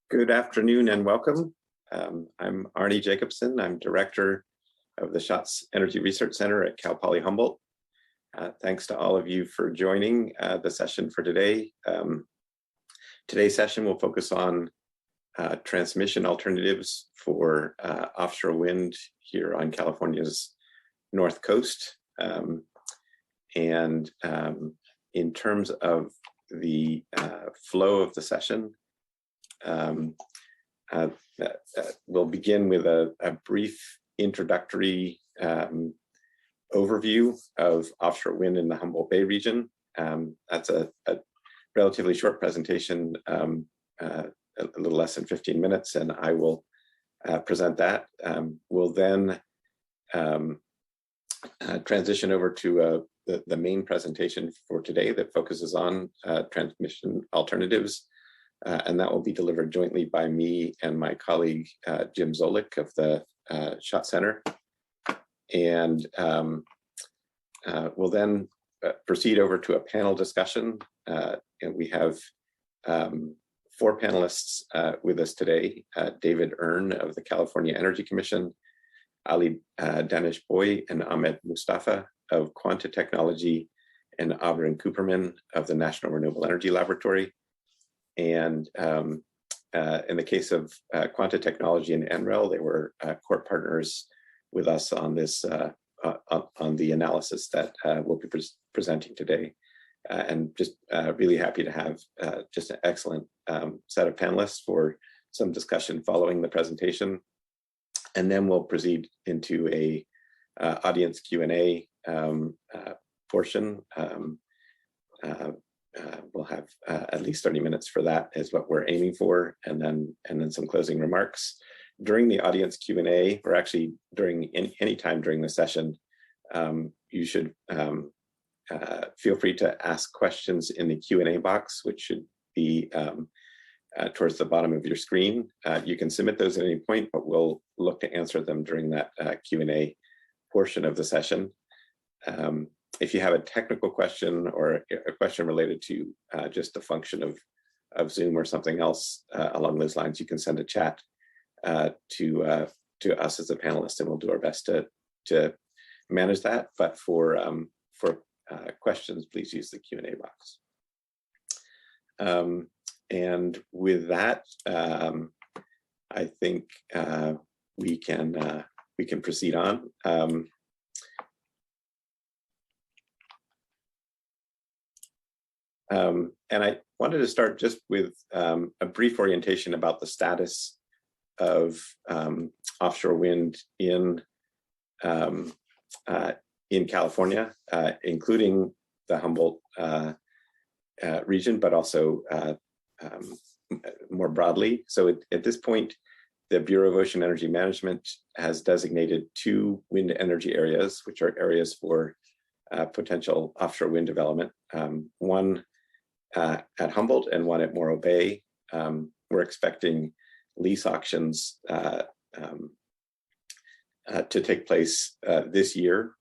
Good afternoon and welcome. I'm Arne Jacobson. I'm director of the Schatz Energy Research Center at Cal Poly Humboldt. Thanks to all of you for joining the session for today. Today's session will focus on transmission alternatives for offshore wind here on California's north coast. In terms of the flow of the session, we'll begin with a brief introductory overview of offshore wind in the Humboldt Bay region. That's a relatively short presentation, a little less than 15 minutes, and I will present that. We'll then transition over to the main presentation for today that focuses on transmission alternatives. And that will be delivered jointly by me and my colleague, Jim Zoellick of the Schatz Center. And we'll then proceed over to a panel discussion. And we have 4 panelists with us today: David Erne of the California Energy Commission, Daneshpooy and Ahmed Mustafa of Quanta Technology, and Aubryn Cooperman of the National Renewable Energy Laboratory. And in the case of Quanta Technology and NREL, they were core partners with us on this on the analysis that we'll be presenting today. And just really happy to have just an excellent set of panelists for some discussion following the presentation. And then we'll proceed into a audience Q&A portion. We'll have at least 30 minutes for that is what we're aiming for, and then some closing remarks. During the audience Q&A, or actually during any time during the session, you should feel free to ask questions in the Q&A box, which should be towards the bottom of your screen. You can submit those at any point, but we'll look to answer them during that Q&A portion of the session. If you have a technical question or a question related to just the function of Zoom or something else along those lines, you can send a chat to us as a panelist, and we'll do our best to manage that. But for questions, please use the Q&A box. And with that, I think we can proceed on. And I wanted to start just with a brief orientation about the status of offshore wind in California, including the Humboldt region, but also more broadly. So at this point, the Bureau of Ocean Energy Management has designated 2 wind energy areas, which are areas for potential offshore wind development. One at Humboldt and one at Morro Bay. We're expecting lease auctions to take place this year,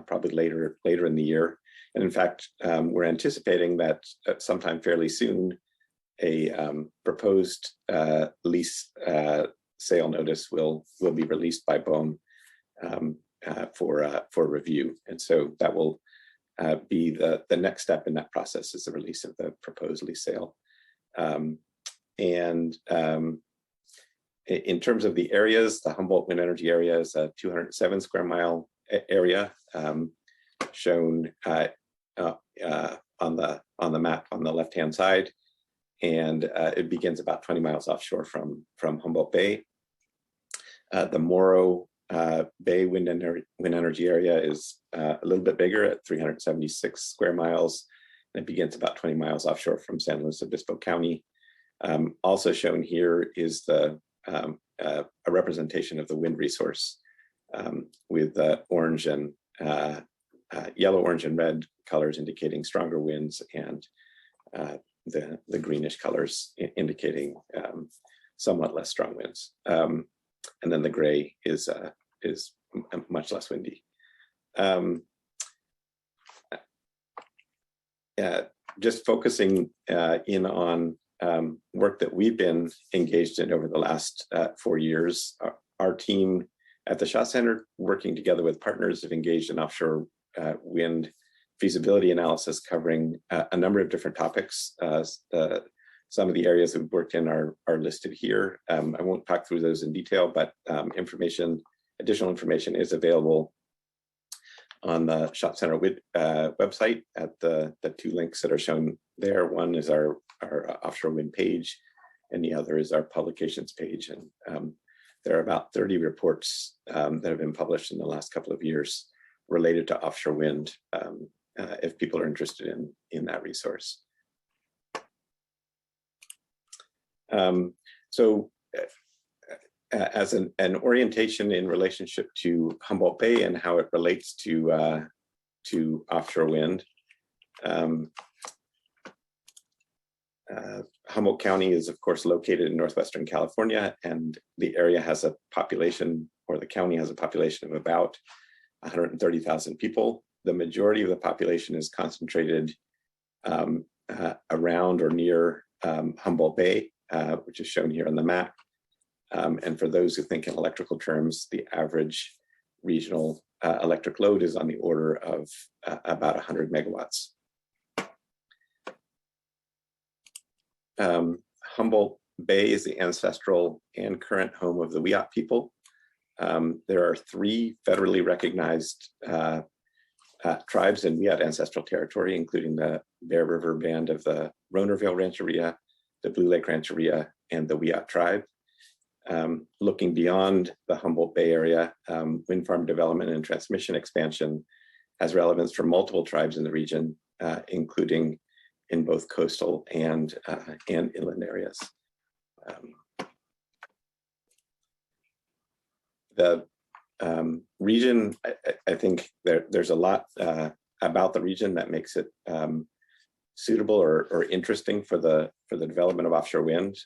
probably later in the year. And in fact, we're anticipating that sometime fairly soon, a proposed lease sale notice will be released by BOEM for review. And so that will be the next step in that process, is the release of the proposed lease sale. In terms of the areas, the Humboldt wind energy area is a 207 square mile area, shown on the map on the left-hand side, and it begins about 20 miles offshore from Humboldt Bay. The Morro Bay wind energy area is a little bit bigger at 376 square miles, and it begins about 20 miles offshore from San Luis Obispo County. Also shown here is a representation of the wind resource, with orange and yellow, orange, and red colors indicating stronger winds, and the greenish colors indicating somewhat less strong winds. And then the gray is much less windy. Just focusing in on work work that we've been engaged in over the last 4 years. Our team at the Schatz Center, working together with partners, have engaged in offshore wind feasibility analysis covering a number of different topics. Some of the areas that we've worked in are listed here. I won't talk through those in detail, but additional information is available on the Schatz Center website at the 2 links that are shown there. One is our offshore wind page, and the other is our publications page. And there are about 30 reports that have been published in the last couple of years related to offshore wind, if people are interested in that resource. As an orientation in relationship to Humboldt Bay and how it relates to offshore wind, Humboldt County is, of course, located in northwestern California, and the area has a population, or the county has a population of about 130,000 people. The majority of the population is concentrated around or near Humboldt Bay, which is shown here on the map. And for those who think in electrical terms, the average regional electric load is on the order of about 100 megawatts. Humboldt Bay is the ancestral and current home of the Wiyot people. There are 3 federally recognized tribes in Wiyot ancestral territory, including the Bear River Band of the Ronerville Rancheria, the Blue Lake Rancheria, and the Wiyot tribe. Looking beyond the Humboldt Bay area, wind farm development and transmission expansion has relevance for multiple tribes in the region, including in both coastal and inland areas. The region, I think there's a lot about the region that makes it suitable or interesting for the development of offshore wind.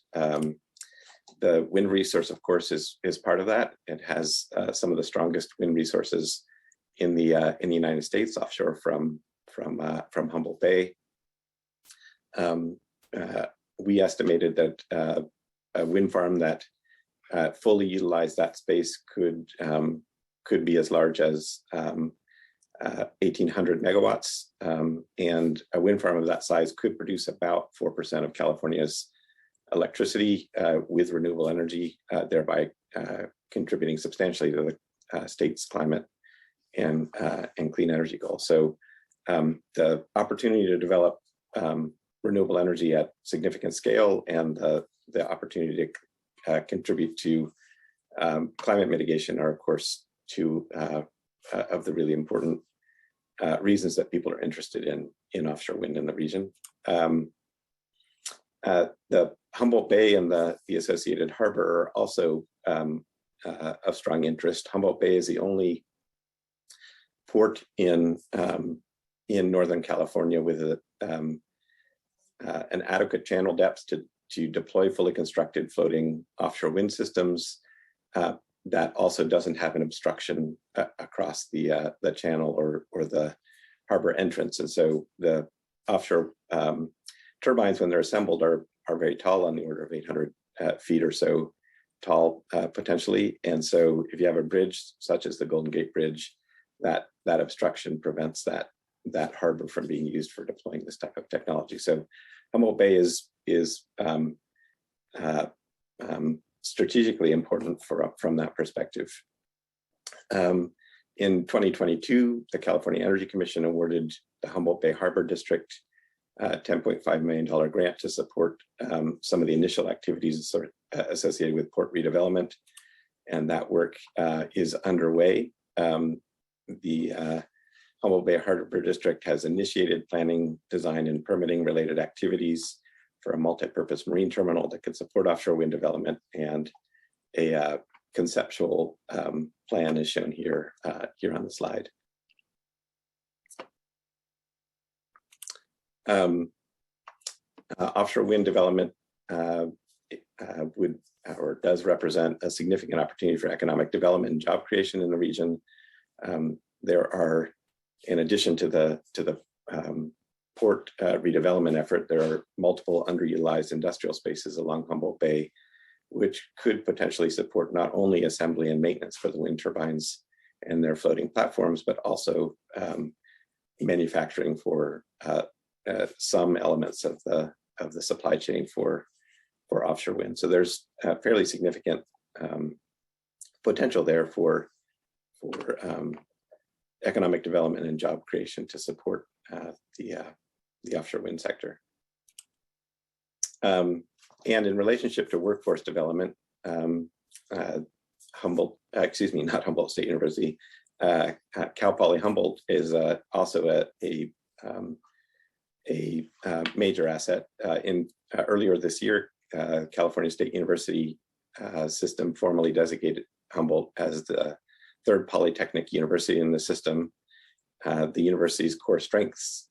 The wind resource, of course, is part of that. It has some of the strongest wind resources in the United States, offshore from Humboldt Bay. We estimated that a wind farm that fully utilized that space could be as large as 1,800 megawatts, and a wind farm of that size could produce about 4% of California's electricity with renewable energy, thereby contributing substantially to the state's climate and clean energy goals. So the opportunity to develop renewable energy at significant scale and the opportunity to contribute to climate mitigation are, of course, 2 of the really important reasons that people are interested in offshore wind in the region. The Humboldt Bay and the associated harbor are also of strong interest. Humboldt Bay is the only port in Northern California with an adequate channel depth to deploy fully constructed floating offshore wind systems that also doesn't have an obstruction across the channel or the harbor entrance. And so the offshore turbines, when they're assembled, are very tall, on the order of 800 feet or so tall, potentially. And so if you have a bridge such as the Golden Gate Bridge, that obstruction prevents that harbor from being used for deploying this type of technology. So Humboldt Bay is strategically important from that perspective. In 2022, the California Energy Commission awarded the Humboldt Bay Harbor District a $10.5 million grant to support some of the initial activities associated with port redevelopment, and that work is underway. The Humboldt Bay Harbor District has initiated planning, design, and permitting related activities for a multi-purpose marine terminal that could support offshore wind development, and a conceptual plan is shown here on the slide. Offshore wind development does represent a significant opportunity for economic development and job creation in the region. There are, in addition to the port redevelopment effort, there are multiple underutilized industrial spaces along Humboldt Bay, which could potentially support not only assembly and maintenance for the wind turbines and their floating platforms, but also manufacturing for some elements of the supply chain for offshore wind. So there's fairly significant potential there for economic development and job creation to support the offshore wind sector. And in relationship to workforce development, Humboldt, not Humboldt State University, Cal Poly Humboldt is also a major asset. Earlier this year, California State University system formally designated Humboldt as the third polytechnic university in the system. The university's core strengths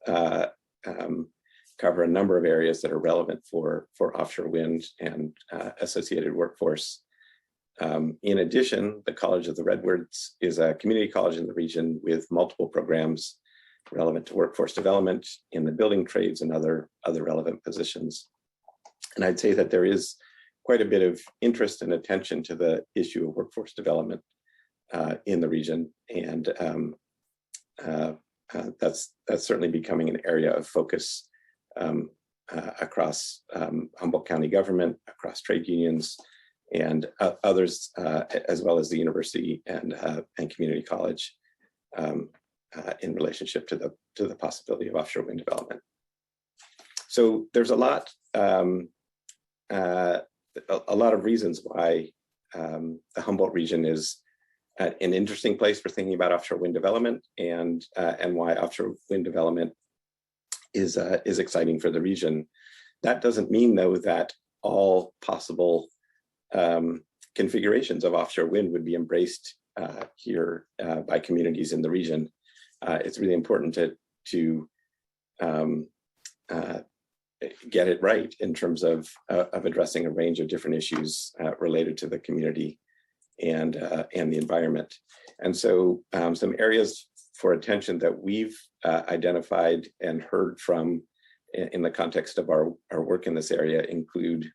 cover a number of areas that are relevant for offshore wind and associated workforce. In addition, the College of the Redwoods is a community college in the region with multiple programs relevant to workforce development in the building trades and other relevant positions. And I'd say that there is quite a bit of interest and attention to the issue of workforce development in the region, and that's certainly becoming an area of focus across Humboldt County government, across trade unions, and others, as well as the university and community college, in relationship to the possibility of offshore wind development. So there's a lot of reasons why the Humboldt region is an interesting place for thinking about offshore wind development, and why offshore wind development is exciting for the region. That doesn't mean, though, that all possible configurations of offshore wind would be embraced here by communities in the region. It's really important to get it right in terms of addressing a range of different issues related to the community and the environment. And so some areas for attention that we've identified and heard from in the context of our work in this area include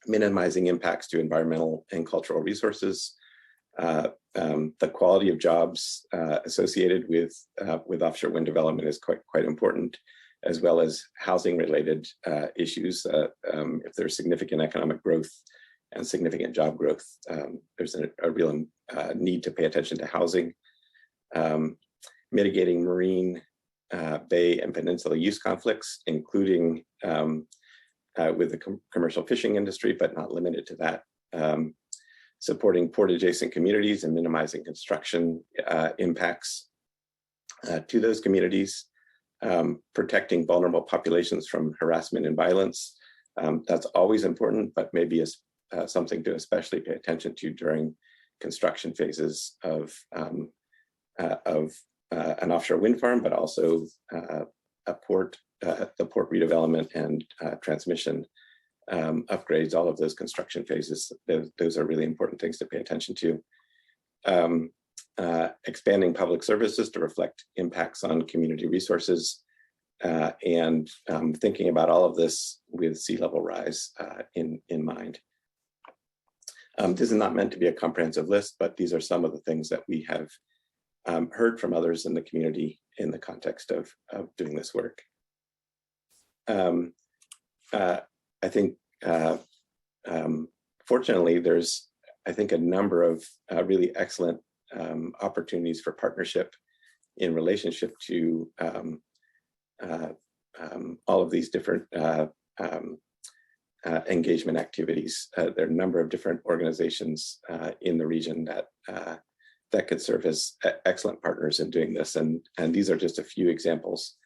minimizing impacts to environmental and cultural resources, the quality of jobs associated with offshore wind development is quite important, as well as housing related issues. If there's significant economic growth and significant job growth, there's a real need to pay attention to housing. Mitigating marine, bay, and peninsula use conflicts, including with the commercial fishing industry, but not limited to that. Supporting port adjacent communities and minimizing construction impacts to those communities. Protecting vulnerable populations from harassment and violence. That's always important, but maybe is something to especially pay attention to during construction phases of an offshore wind farm, but also the port redevelopment and transmission upgrades. All of those construction phases, those are really important things to pay attention to. Expanding public services to reflect impacts on community resources, and thinking about all of this with sea level rise in mind. This is not meant to be a comprehensive list, but these are some of the things that we have heard from others in the community in the context of doing this work. I think, fortunately, there's, I think, a number of really excellent opportunities for partnership in relationship to all of these different engagement activities. There are a number of different organizations in the region that could serve as excellent partners in doing this, and these are just a few examples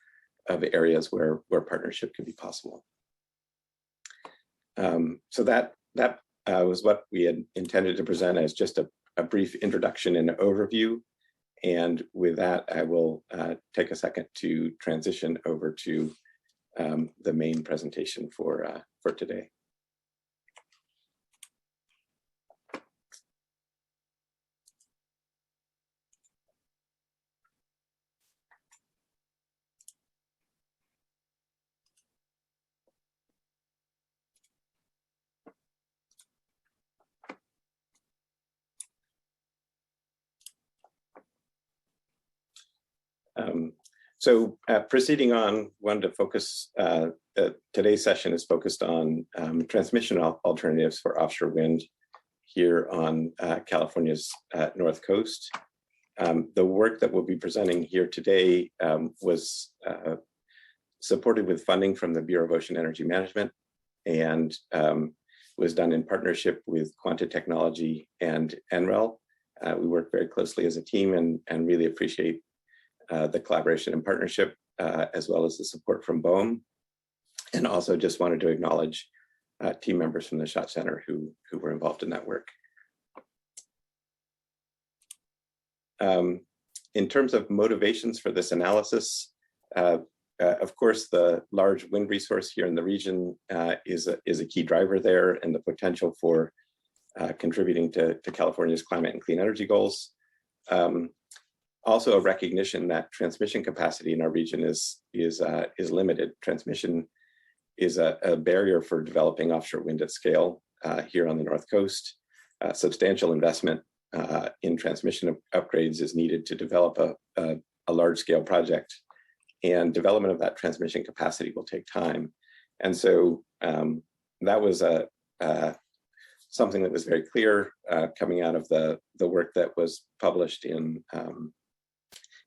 of areas where partnership can be possible. So that was what we had intended to present as just a brief introduction and overview. And with that, I will take a second to transition over to the main presentation for today. Proceeding on, wanted to focus, today's session is focused on transmission alternatives for offshore wind here on California's north coast. The work that we'll be presenting here today was supported with funding from the Bureau of Ocean Energy Management and was done in partnership with Quanta Technology and NREL. We work very closely as a team and really appreciate the collaboration and partnership, as well as the support from BOEM. And also just wanted to acknowledge team members from the Schatz Center who were involved in that work. In terms of motivations for this analysis, of course, the large wind resource here in the region is a key driver there, and the potential for contributing to California's climate and clean energy goals. Also a recognition that transmission capacity in our region is limited. Transmission is a barrier for developing offshore wind at scale here on the North Coast. Substantial investment in transmission upgrades is needed to develop a large-scale project, and development of that transmission capacity will take time. And so that was something that was very clear coming out of the work that was published in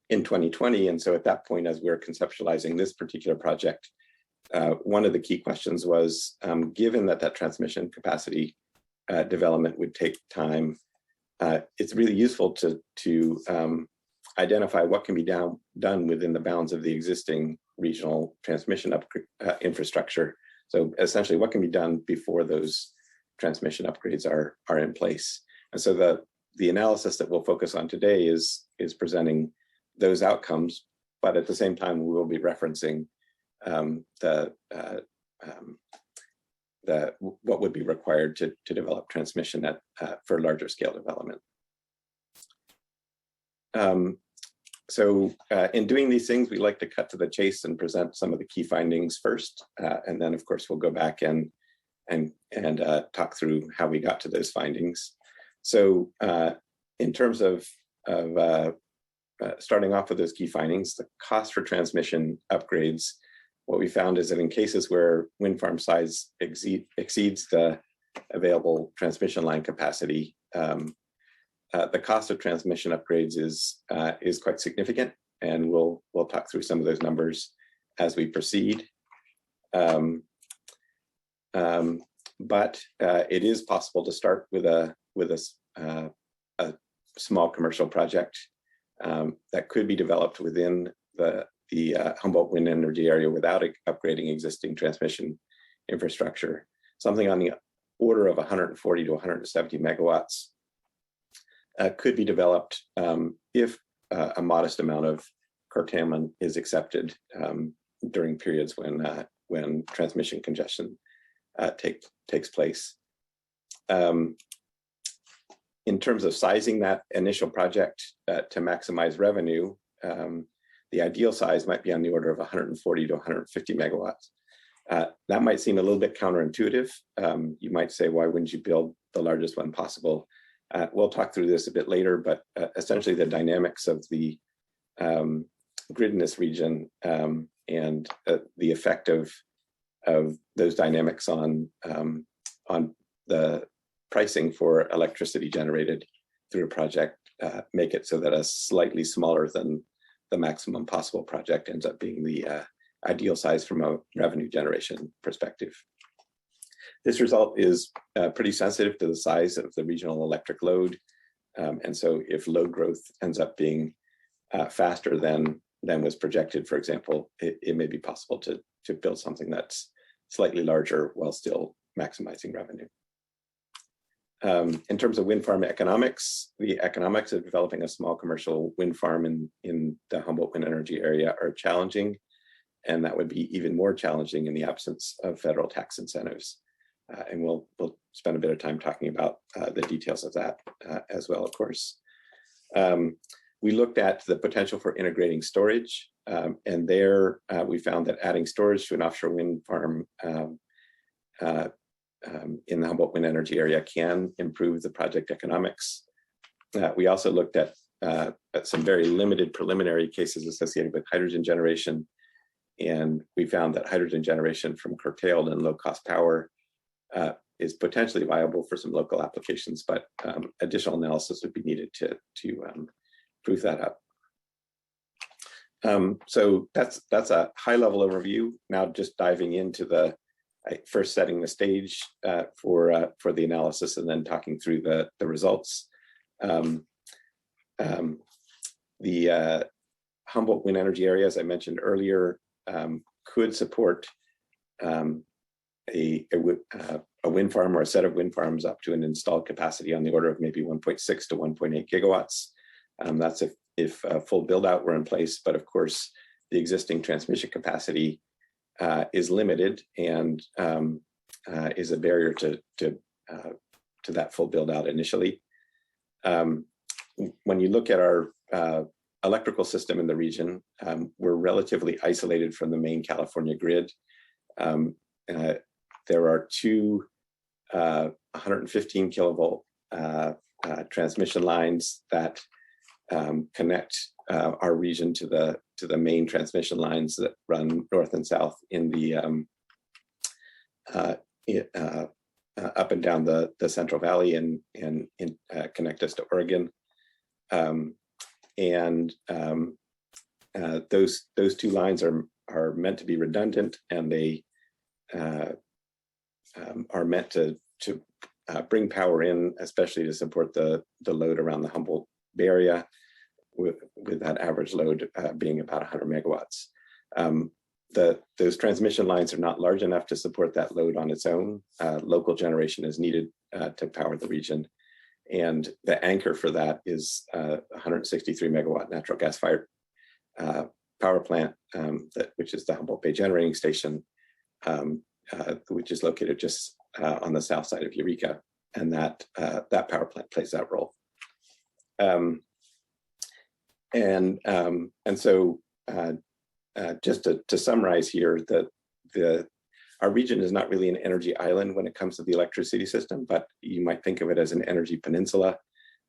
2020. And so at that point, as we were conceptualizing this particular project, one of the key questions was, given that transmission capacity development would take time, it's really useful to identify what can be done within the bounds of the existing regional transmission infrastructure. So essentially, what can be done before those transmission upgrades are in place. And so the analysis that we'll focus on today is presenting those outcomes, but at the same time, we will be referencing what would be required to develop transmission for larger scale development. In doing these things, we like to cut to the chase and present some of the key findings first, and then of course we'll go back and talk through how we got to those findings. So in terms of starting off with those key findings, the cost for transmission upgrades, what we found is that in cases where wind farm size exceeds the available transmission line capacity, the cost of transmission upgrades is quite significant, and we'll talk through some of those numbers as we proceed. But it is possible to start with a small commercial project that could be developed within the Humboldt wind energy area without upgrading existing transmission infrastructure. Something on the order of 140 to 170 megawatts could be developed if a modest amount of curtailment is accepted during periods when transmission congestion takes place. In terms of sizing that initial project to maximize revenue, the ideal size might be on the order of 140 to 150 megawatts. That might seem a little bit counterintuitive. You might say, why wouldn't you build the largest one possible? We'll talk through this a bit later, but essentially the dynamics of the grid in this region and the effect of those dynamics on the pricing for electricity generated through a project make it so that a slightly smaller than the maximum possible project ends up being the ideal size from a revenue generation perspective. This result is pretty sensitive to the size of the regional electric load. And so if load growth ends up being faster than was projected, for example, it may be possible to build something that's slightly larger while still maximizing revenue. In terms of wind farm economics, the economics of developing a small commercial wind farm in the Humboldt wind energy area are challenging, and that would be even more challenging in the absence of federal tax incentives. And we'll spend a bit of time talking about the details of that as well, of course. We looked at the potential for integrating storage, and there we found that adding storage to an offshore wind farm in the Humboldt wind energy area can improve the project economics. We also looked at some very limited preliminary cases associated with hydrogen generation. And we found that hydrogen generation from curtailed and low-cost power is potentially viable for some local applications, but additional analysis would be needed to prove that up. So that's a high-level overview. Now just diving into the first setting the stage for the analysis and then talking through the results. The Humboldt wind energy area, as I mentioned earlier, could support a wind farm or a set of wind farms up to an installed capacity on the order of maybe 1.6 to 1.8 gigawatts. That's if full build out were in place, but of course the existing transmission capacity is limited and is a barrier to that full build out initially. When you look at our electrical system in the region, we're relatively isolated from the main California grid. There are two 115 kilovolt transmission lines that connect our region to the main transmission lines that run north and south in the up and down the Central Valley and connect us to Oregon. Those two lines are meant to be redundant, and they are meant to bring power in, especially to support the load around the Humboldt Bay Area, with that average load being about 100 megawatts. Those transmission lines are not large enough to support that load on its own. Local generation is needed to power the region. And the anchor for that is 163 megawatt natural gas fired power plant, which is the Humboldt Bay Generating Station, which is located just on the south side of Eureka. And that power plant plays that role. So just to summarize here, our region is not really an energy island when it comes to the electricity system, but you might think of it as an energy peninsula.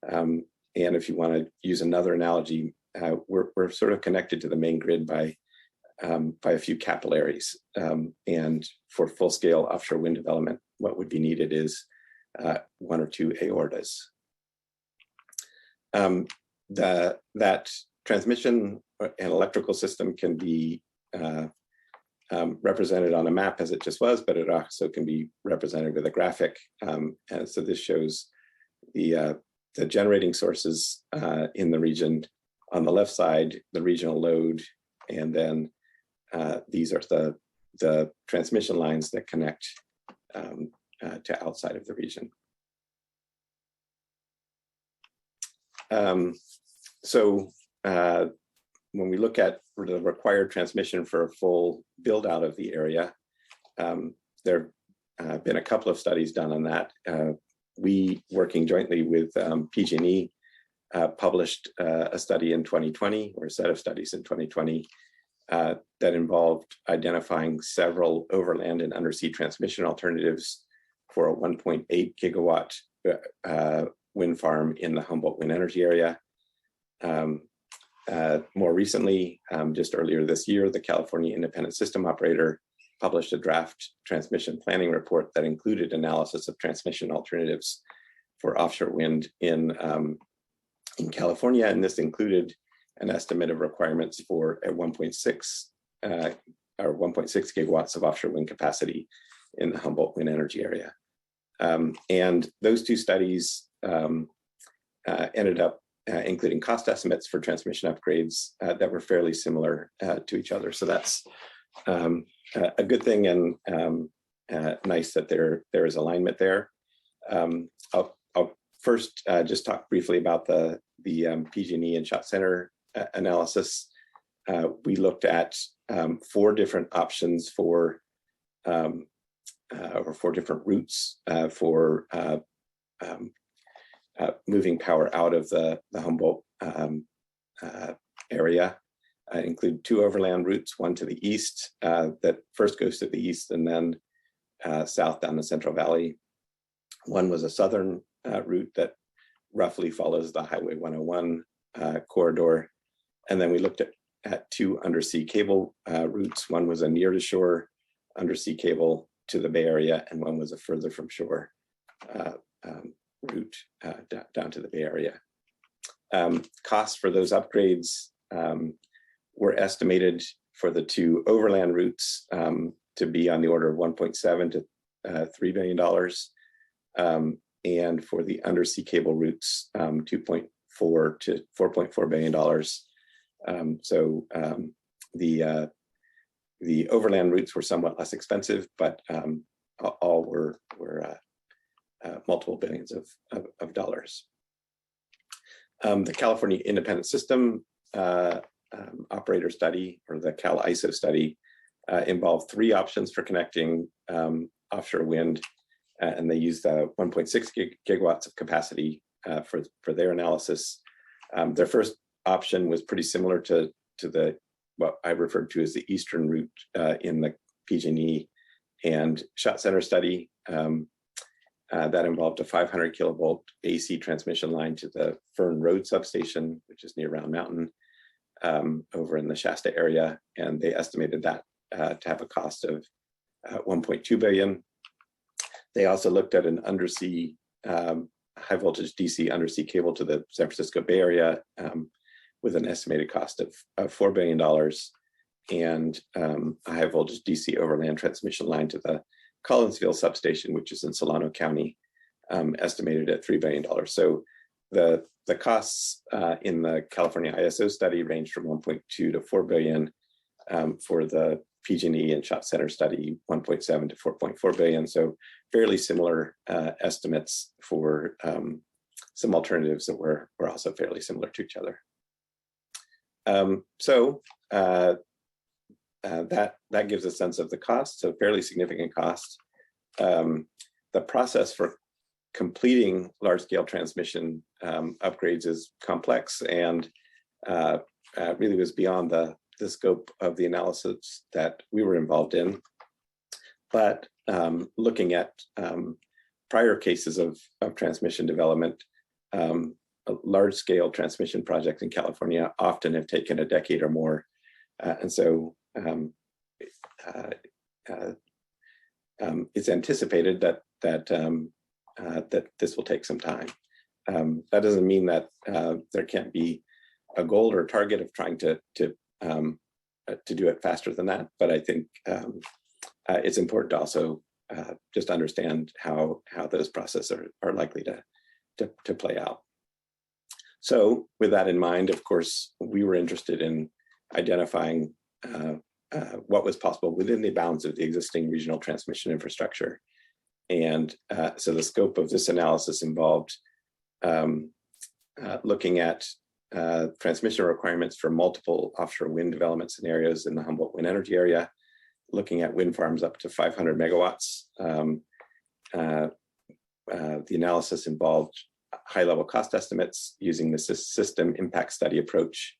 And if you want to use another analogy, we're sort of connected to the main grid by a few capillaries. And for full-scale offshore wind development, what would be needed is one or two aortas. That transmission and electrical system can be represented on a map as it just was, but it also can be represented with a graphic. And so this shows the generating sources in the region. On the left side, the regional load, and then these are the transmission lines that connect to outside of the region. When we look at the required transmission for a full build out of the area, there have been a couple of studies done on that. We, working jointly with PG&E, published a study in 2020, or a set of studies in 2020, that involved identifying several overland and undersea transmission alternatives for a 1.8 gigawatt wind farm in the Humboldt wind energy area. More recently, just earlier this year, the California Independent System Operator published a draft transmission planning report that included analysis of transmission alternatives for offshore wind in California, and this included an estimate of requirements for a 1.6 gigawatts of offshore wind capacity in the Humboldt wind energy area. And those two studies ended up including cost estimates for transmission upgrades that were fairly similar to each other. So that's a good thing, and nice that there is alignment there. I'll first just talk briefly about the PG&E and Schatz Center analysis. We looked at 4 different options or 4 different routes for moving power out of the Humboldt area. Include 2 overland routes, one to the east that first goes to the east and then south down the Central Valley. One was a southern route that roughly follows the Highway 101 corridor. And then we looked at two undersea cable routes. One was a near to shore undersea cable to the Bay Area, and one was a further from shore route down to the Bay Area. Costs for those upgrades were estimated for the two overland routes to be on the order of $1.7 to $3 billion. And for the undersea cable routes, $2.4 to $4.4 billion. The overland routes were somewhat less expensive, but all were multiple billions of dollars. The California Independent System Operator Study, or the Cal-ISO study, involved three options for connecting offshore wind, and they used 1.6 gigawatts of capacity for their analysis. Their first option was pretty similar to what I referred to as the eastern route in the PG&E and Schatz Center study. That involved a 500 kilovolt AC transmission line to the Fern Road substation, which is near Round Mountain, over in the Shasta area, and they estimated that to have a cost of $1.2 billion. They also looked at an undersea, high voltage DC undersea cable to the San Francisco Bay Area with an estimated cost of $4 billion, and a high voltage DC overland transmission line to the Collinsville substation, which is in Solano County, estimated at $3 billion. So the costs in the California ISO study ranged from 1.2 to 4 billion. For the PG&E and Schatz Center study, 1.7 to 4.4 billion. So fairly similar estimates for some alternatives that were also fairly similar to each other. That gives a sense of the cost, so fairly significant cost. The process for completing large-scale transmission upgrades is complex and really was beyond the scope of the analysis that we were involved in. But looking at prior cases of transmission development, large-scale transmission projects in California often have taken a decade or more. And so it's anticipated that this will take some time. That doesn't mean that there can't be a goal or target of trying to do it faster than that, but I think it's important to also just understand how those processes are likely to play out. So with that in mind, of course, we were interested in identifying what was possible within the bounds of the existing regional transmission infrastructure. And so the scope of this analysis involved looking at transmission requirements for multiple offshore wind development scenarios in the Humboldt wind energy area, looking at wind farms up to 500 megawatts. The analysis involved high-level cost estimates using the system impact study approach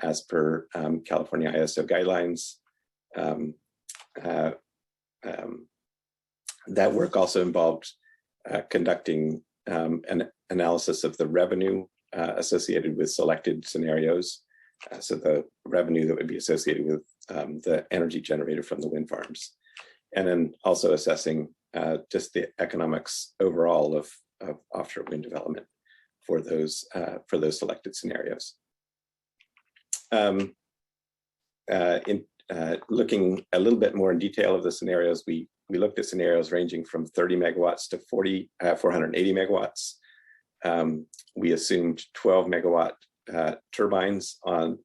as per California ISO guidelines. That work also involved conducting an analysis of the revenue associated with selected scenarios. So the revenue that would be associated with the energy generated from the wind farms. And then also assessing just the economics overall of offshore wind development for those selected scenarios. Looking a little bit more in detail of the scenarios, we looked at scenarios ranging from 30 megawatts to 480 megawatts. We assumed 12 megawatt turbines on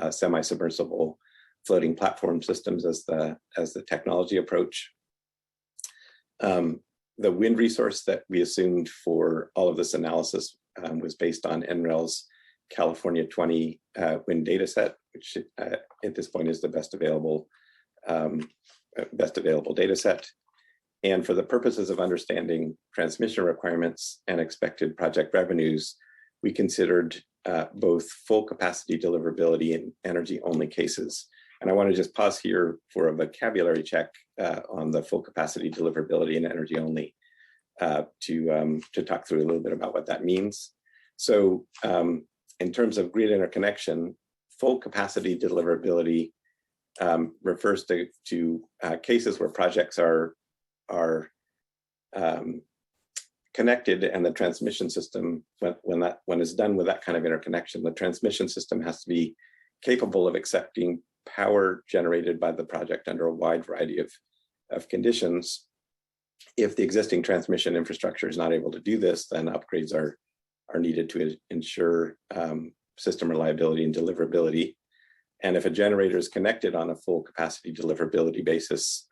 semi-submersible floating platform systems as the technology approach. The wind resource that we assumed for all of this analysis was based on NREL's California 20 wind data set, which at this point is the best available data set. And for the purposes of understanding transmission requirements and expected project revenues, we considered both full capacity deliverability and energy only cases. And I want to just pause here for a vocabulary check on the full capacity deliverability and energy only to talk through a little bit about what that means. So in terms of grid interconnection, full capacity deliverability refers to cases where projects are connected, and the transmission system, when it's done with that kind of interconnection, the transmission system has to be capable of accepting power generated by the project under a wide variety of conditions. If the existing transmission infrastructure is not able to do this, then upgrades are needed to ensure system reliability and deliverability. And if a generator is connected on a full capacity deliverability basis,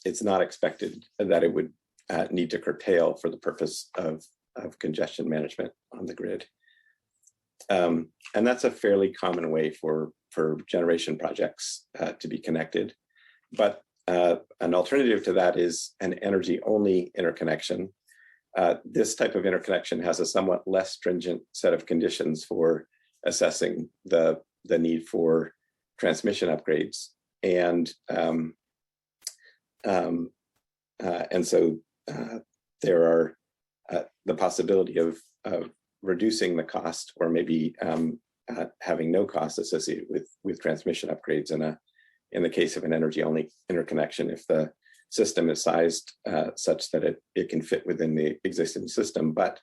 it's not expected that it would need to curtail for the purpose of congestion management on the grid. And that's a fairly common way for generation projects to be connected. But an alternative to that is an energy-only interconnection. This type of interconnection has a somewhat less stringent set of conditions for assessing the need for transmission upgrades. And so there are the possibility of reducing the cost, or maybe having no cost associated with transmission upgrades in the case of an energy-only interconnection, if the system is sized such that it can fit within the existing system, but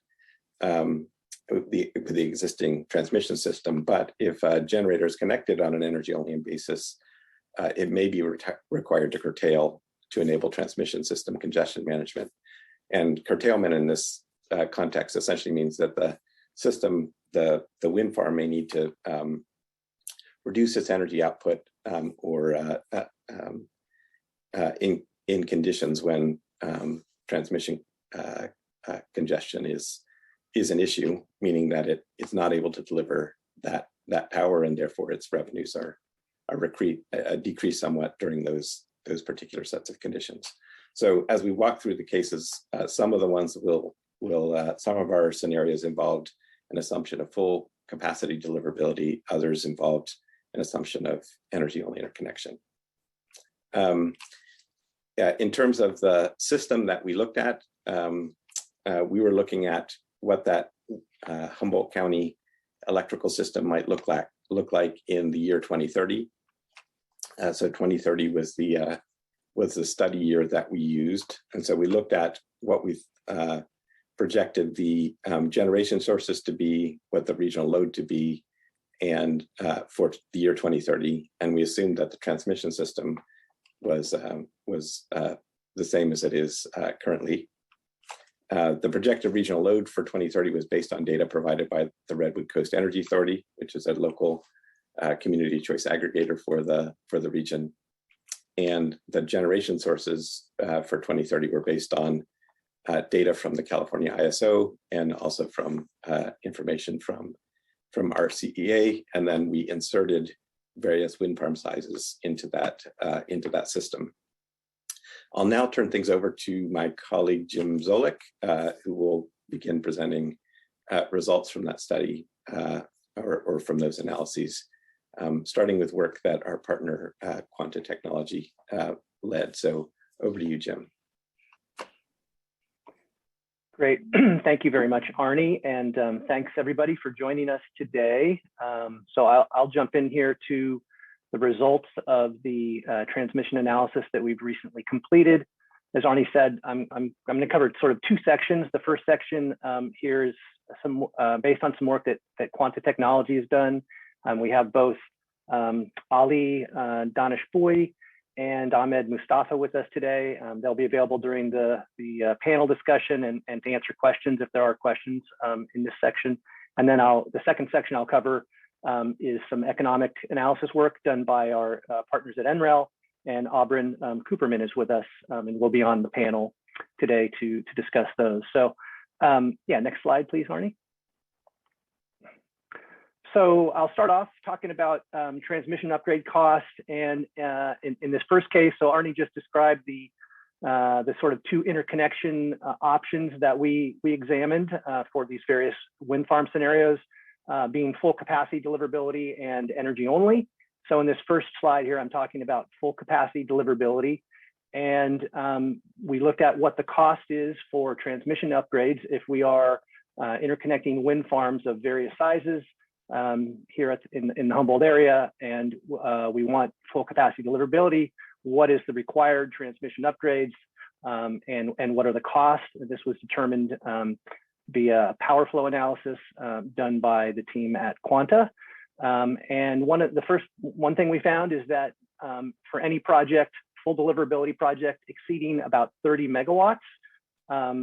the existing transmission system. But if a generator is connected on an energy-only basis, it may be required to curtail to enable transmission system congestion management. And curtailment in this context essentially means that the system, the wind farm, may need to reduce its energy output in conditions when transmission congestion is an issue, meaning that it's not able to deliver that power, and therefore its revenues are decreased somewhat during those particular sets of conditions. So as we walk through the cases, some of the ones some of our scenarios involved an assumption of full capacity deliverability, others involved an assumption of energy-only interconnection. In terms of the system that we looked at, we were looking at what that Humboldt County electrical system might look like in the year 2030. So 2030 was the study year that we used, and so we looked at what we projected the generation sources to be, what the regional load to be, and for the year 2030, and we assumed that the transmission system was the same as it is currently. The projected regional load for 2030 was based on data provided by the Redwood Coast Energy Authority, which is a local community choice aggregator for the region. And the generation sources for 2030 were based on data from the California ISO and also from information from RCEA, and then we inserted various wind farm sizes into that system. I'll now turn things over to my colleague Jim Zoellick, who will begin presenting results from that study or from those analyses, starting with work that our partner Quanta Technology led. So over to you, Jim. Great. Thank you very much, Arne, and thanks everybody for joining us today. So I'll jump in here to the results of the transmission analysis that we've recently completed. As Arne said, I'm going to cover sort of two sections. The first section here is some based on some work that Quanta Technology has done. We have both Ali Daneshpooy and Ahmed Mustafa with us today. They'll be available during the panel discussion and to answer questions if there are questions in this section. And then the second section I'll cover is some economic analysis work done by our partners at NREL, and Aubryn Cooperman is with us and will be on the panel today to discuss those. So yeah, next slide, please, Arne. So I'll start off talking about transmission upgrade costs, and in this first case, so Arne just described the sort of two interconnection options that we examined for these various wind farm scenarios, being full capacity deliverability and energy only. So in this first slide here, I'm talking about full capacity deliverability, and we looked at what the cost is for transmission upgrades if we are interconnecting wind farms of various sizes here in the Humboldt area, and we want full capacity deliverability. What is the required transmission upgrades, and what are the costs? This was determined via power flow analysis done by the team at Quanta. And one thing we found is that for any project, full deliverability project exceeding about 30 megawatts,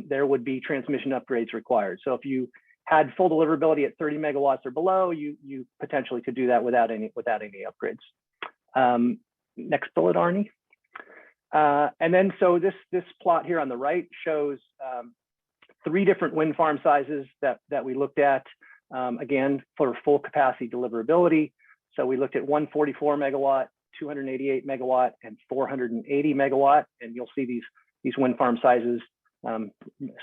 there would be transmission upgrades required. So if you had full deliverability at 30 megawatts or below, you potentially could do that without any upgrades. Next bullet, Arne. And then so this plot here on the right shows 3 different wind farm sizes that we looked at, again, for full capacity deliverability. So we looked at 144 megawatt, 288 megawatt, and 480 megawatt, and you'll see these wind farm sizes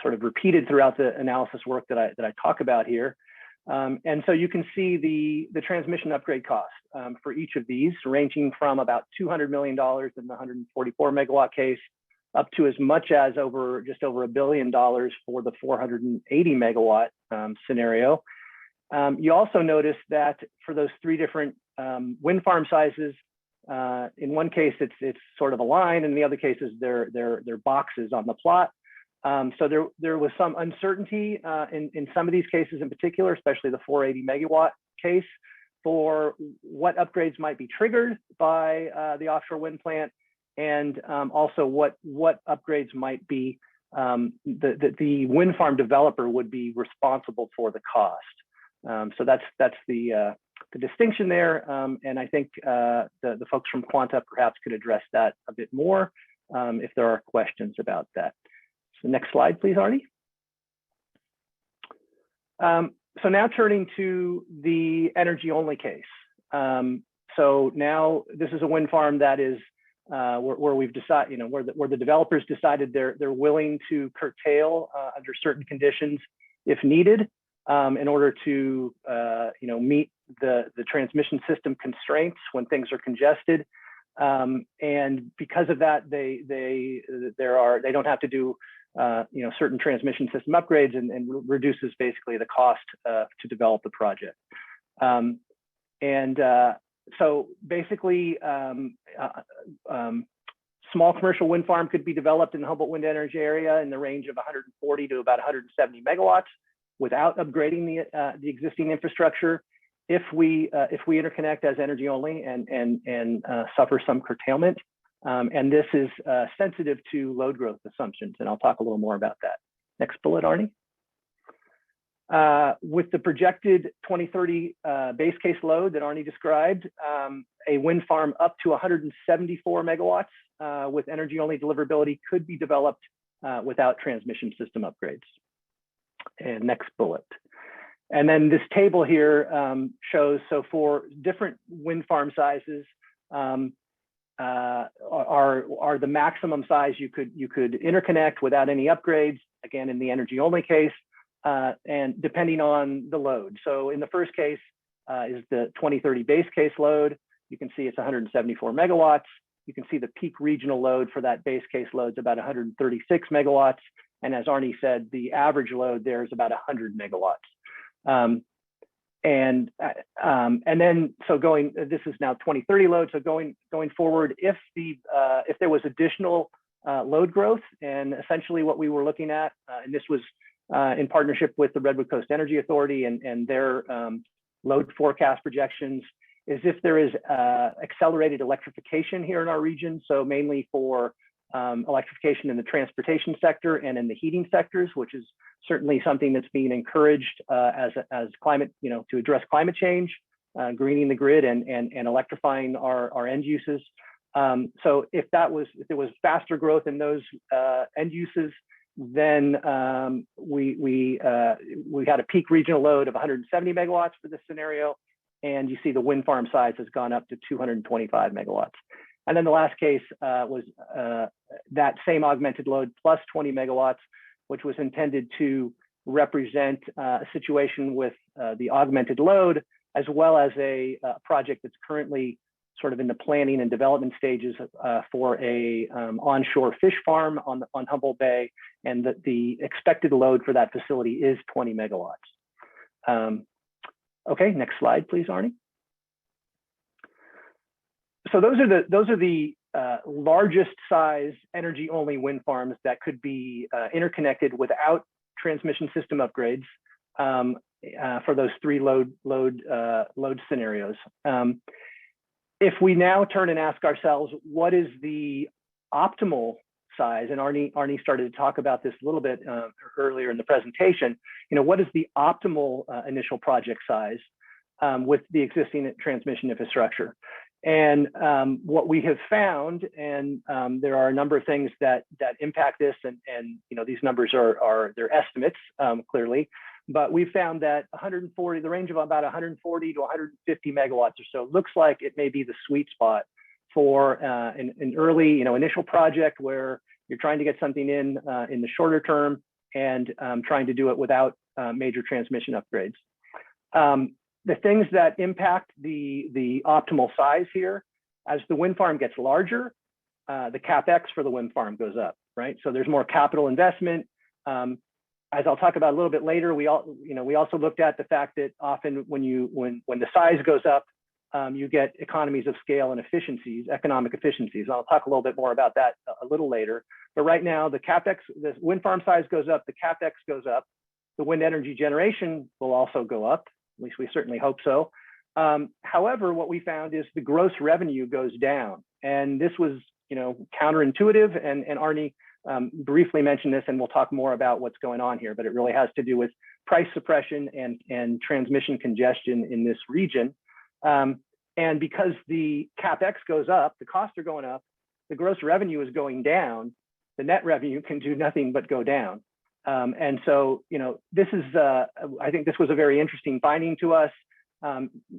sort of repeated throughout the analysis work that I talk about here. And so you can see the transmission upgrade cost for each of these, ranging from about $200 million in the 144 megawatt case, up to as much as just over $1 billion for the 480 megawatt scenario. You also notice that for those 3 different wind farm sizes, in one case it's sort of a line, and in the other cases they're boxes on the plot. So there was some uncertainty in some of these cases in particular, especially the 480 megawatt case, for what upgrades might be triggered by the offshore wind plant, and also what upgrades might be the wind farm developer would be responsible for the cost. So that's the distinction there, and I think the folks from Quanta perhaps could address that a bit more if there are questions about that. So next slide, please, Arne. So now turning to the energy only case. So now this is a wind farm that is where we've decided, where the developers decided they're willing to curtail under certain conditions if needed in order to meet the transmission system constraints when things are congested. And because of that, they don't have to do certain transmission system upgrades, and reduces basically the cost to develop the project. So basically, small commercial wind farm could be developed in the Humboldt wind energy area in the range of 140 to about 170 megawatts without upgrading the existing infrastructure. If we interconnect as energy only and suffer some curtailment. And this is sensitive to load growth assumptions, and I'll talk a little more about that. Next bullet, Arne. With the projected 2030 base case load that Arne described, a wind farm up to 174 megawatts with energy only deliverability could be developed without transmission system upgrades. And next bullet. And then this table here shows, so for different wind farm sizes, are the maximum size you could interconnect without any upgrades, again in the energy only case, and depending on the load. So in the first case is the 2030 base case load. You can see it's 174 megawatts. You can see the peak regional load for that base case load is about 136 megawatts. And as Arne said, the average load there is about 100 megawatts. And then, so this is now 2030 load. So going forward, if there was additional load growth, and essentially what we were looking at, and this was in partnership with the Redwood Coast Energy Authority and their load forecast projections, is if there is accelerated electrification here in our region. So mainly for electrification in the transportation sector and in the heating sectors, which is certainly something that's being encouraged as climate, to address climate change, greening the grid and electrifying our end uses. So if there was faster growth in those end uses, then we had a peak regional load of 170 megawatts for this scenario, and you see the wind farm size has gone up to 225 megawatts. And then the last case was that same augmented load plus 20 megawatts, which was intended to represent a situation with the augmented load, as well as a project that's currently sort of in the planning and development stages for a onshore fish farm on Humboldt Bay, and the expected load for that facility is 20 megawatts. Okay, next slide, please, Arne. So those are the largest size energy only wind farms that could be interconnected without transmission system upgrades for those three load scenarios. If we now turn and ask ourselves, what is the optimal size? And Arne started to talk about this a little bit earlier in the presentation. What is the optimal initial project size with the existing transmission infrastructure? And what we have found, and there are a number of things that impact this, and these numbers are their estimates clearly, but we found that the range of about 140 to 150 megawatts or so looks like it may be the sweet spot for an early, initial project where you're trying to get something in the shorter term and trying to do it without major transmission upgrades. The things that impact the optimal size here, as the wind farm gets larger, the CapEx for the wind farm goes up, right? So there's more capital investment. As I'll talk about a little bit later, we also looked at the fact that often when the size goes up, you get economies of scale and efficiencies, economic efficiencies. I'll talk a little bit more about that a little later. But right now, the wind farm size goes up, the CapEx goes up, the wind energy generation will also go up. At least we certainly hope so. However, what we found is the gross revenue goes down. And this was, counterintuitive. And Arne briefly mentioned this, and we'll talk more about what's going on here, but it really has to do with price suppression and transmission congestion in this region. And because the CapEx goes up, the costs are going up, the gross revenue is going down, the net revenue can do nothing but go down. And so, this is, I think this was a very interesting finding to us,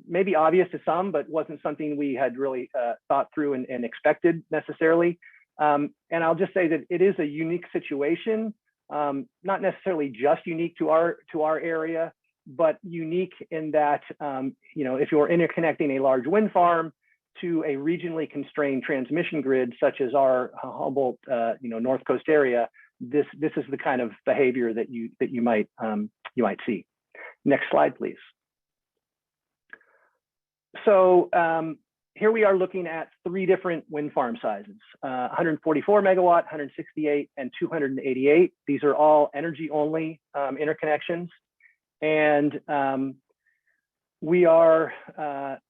maybe obvious to some, but wasn't something we had really thought through and expected necessarily. And I'll just say that it is a unique situation, not necessarily just unique to our area, but unique in that, if you're interconnecting a large wind farm to a regionally constrained transmission grid, such as our Humboldt, North Coast area, this is the kind of behavior that you might see. Next slide, please. So here we are looking at three different wind farm sizes: 144 megawatt, 168, and 288. These are all energy only interconnections, and we are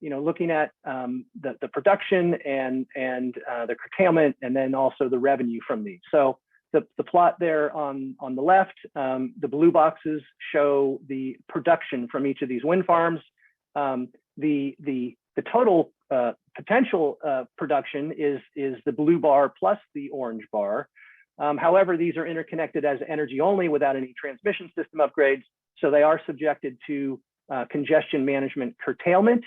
looking at the production and the curtailment, and then also the revenue from these. So the plot there on the left, the blue boxes show the production from each of these wind farms. The total potential production is the blue bar plus the orange bar. However, these are interconnected as energy only without any transmission system upgrades, so they are subjected to congestion management curtailment.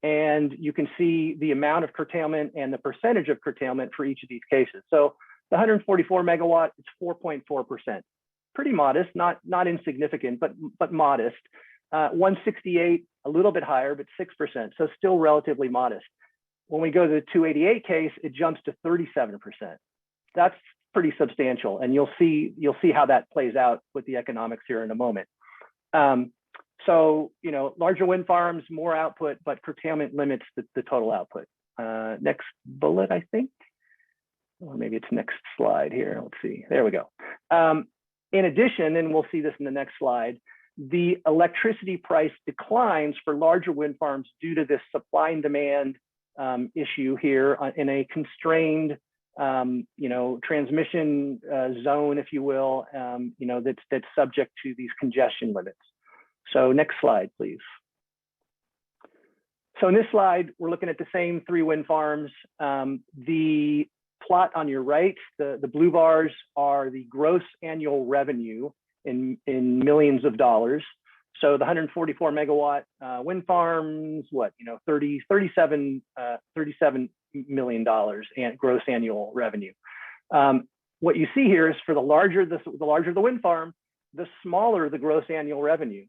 And you can see the amount of curtailment and the percentage of curtailment for each of these cases. So the 144 megawatt, it's 4.4%. Pretty modest, not insignificant, but modest. 168, a little bit higher, but 6%, so still relatively modest. When we go to the 288 case, it jumps to 37%. That's pretty substantial, and you'll see how that plays out with the economics here in a moment. So, larger wind farms, more output, but curtailment limits the total output. Next bullet, I think, or maybe it's next slide here. Let's see. There we go. In addition, and we'll see this in the next slide, the electricity price declines for larger wind farms due to this supply and demand issue here in a constrained, transmission zone, if you will, that's subject to these congestion limits. So next slide, please. So in this slide, we're looking at the same three wind farms. The plot on your right, the blue bars are the gross annual revenue in millions of dollars. So the 144 megawatt wind farms, $37 million and gross annual revenue. What you see here is for the larger the wind farm, the smaller the gross annual revenue.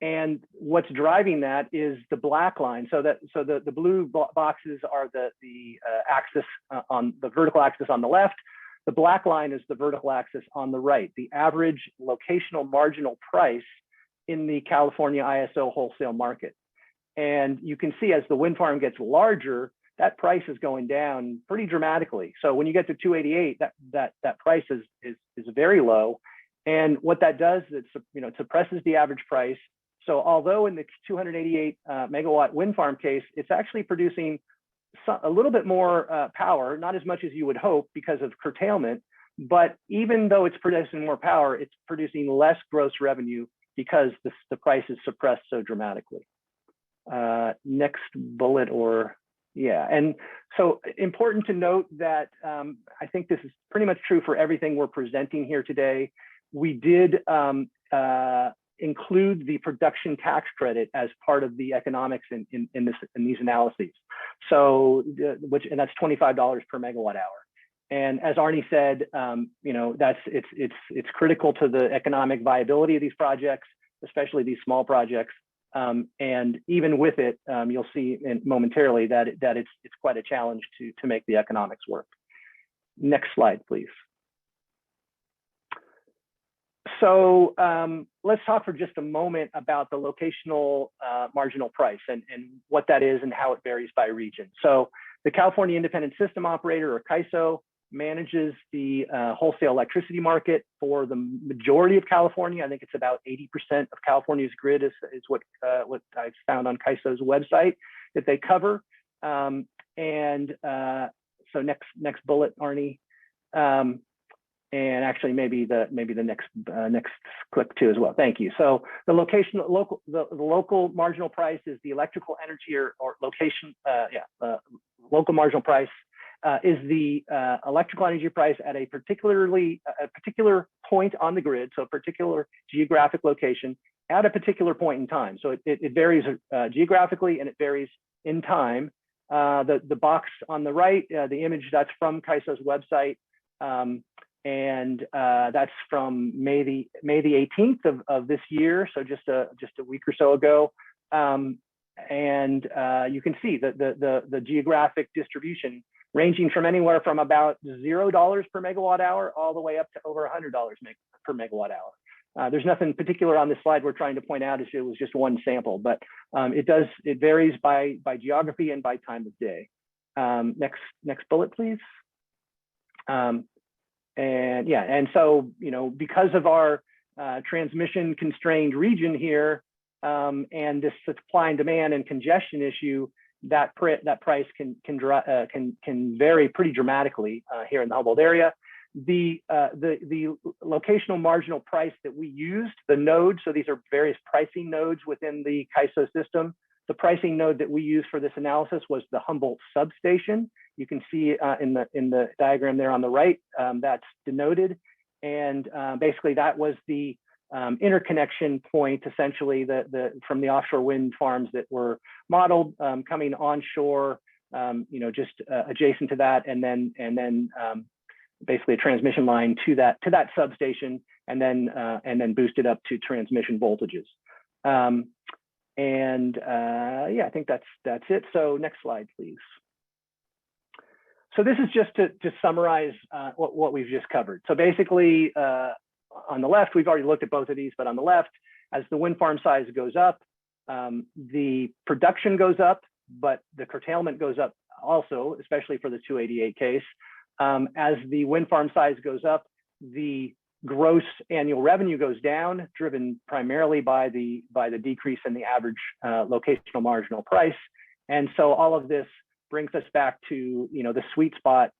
And what's driving that is the black line. So the blue boxes are the axis on the vertical axis on the left. The black line is the vertical axis on the right, the average locational marginal price in the California ISO wholesale market. And you can see as the wind farm gets larger, that price is going down pretty dramatically. So when you get to 288, that price is very low. And what that does is it suppresses the average price. So although in the 288 megawatt wind farm case, it's actually producing a little bit more power, not as much as you would hope because of curtailment, but even though it's producing more power, it's producing less gross revenue because the price is suppressed so dramatically. Next bullet and so important to note that I think this is pretty much true for everything we're presenting here today. We did include the production tax credit as part of the economics in these analyses. So, and that's $25 per megawatt hour. And as Arne said, it's critical to the economic viability of these projects, especially these small projects. And even with it, you'll see momentarily that it's quite a challenge to make the economics work. Next slide, please. So let's talk for just a moment about the locational marginal price and what that is and how it varies by region. So the California Independent System Operator, or CAISO, manages the wholesale electricity market for the majority of California. I think it's about 80% of California's grid is what I've found on CAISO's website that they cover. So next bullet, Arne. And actually maybe the next click too as well. Thank you. So the local marginal price is the electrical energy or location. Local marginal price is the electrical energy price at a particular point on the grid, so a particular geographic location at a particular point in time. So it varies geographically and it varies in time. The box on the right, the image that's from CAISO's website. And that's from May the 18th of this year, so just a week or so ago. And you can see the geographic distribution ranging from anywhere from about $0 per megawatt hour all the way up to over $100 per megawatt hour. There's nothing particular on this slide we're trying to point out. It was just one sample, but it varies by geography and by time of day. Next bullet, please. And so, because of our transmission constrained region here and this supply and demand and congestion issue, that price can vary pretty dramatically here in the Humboldt area. The locational marginal price that we used, the nodes, so these are various pricing nodes within the CAISO system. The pricing node that we used for this analysis was the Humboldt substation. You can see in the diagram there on the right, that's denoted. And basically that was the interconnection point, essentially, from the offshore wind farms that were modeled coming onshore, just adjacent to that, and then basically a transmission line to that substation, and then boosted up to transmission voltages. I think that's it. So next slide, please. So this is just to summarize what we've just covered. So basically, on the left, we've already looked at both of these, but on the left, as the wind farm size goes up, the production goes up, but the curtailment goes up also, especially for the 288 case. As the wind farm size goes up, the gross annual revenue goes down, driven primarily by the decrease in the average locational marginal price. And so all of this brings us back to the sweet spot,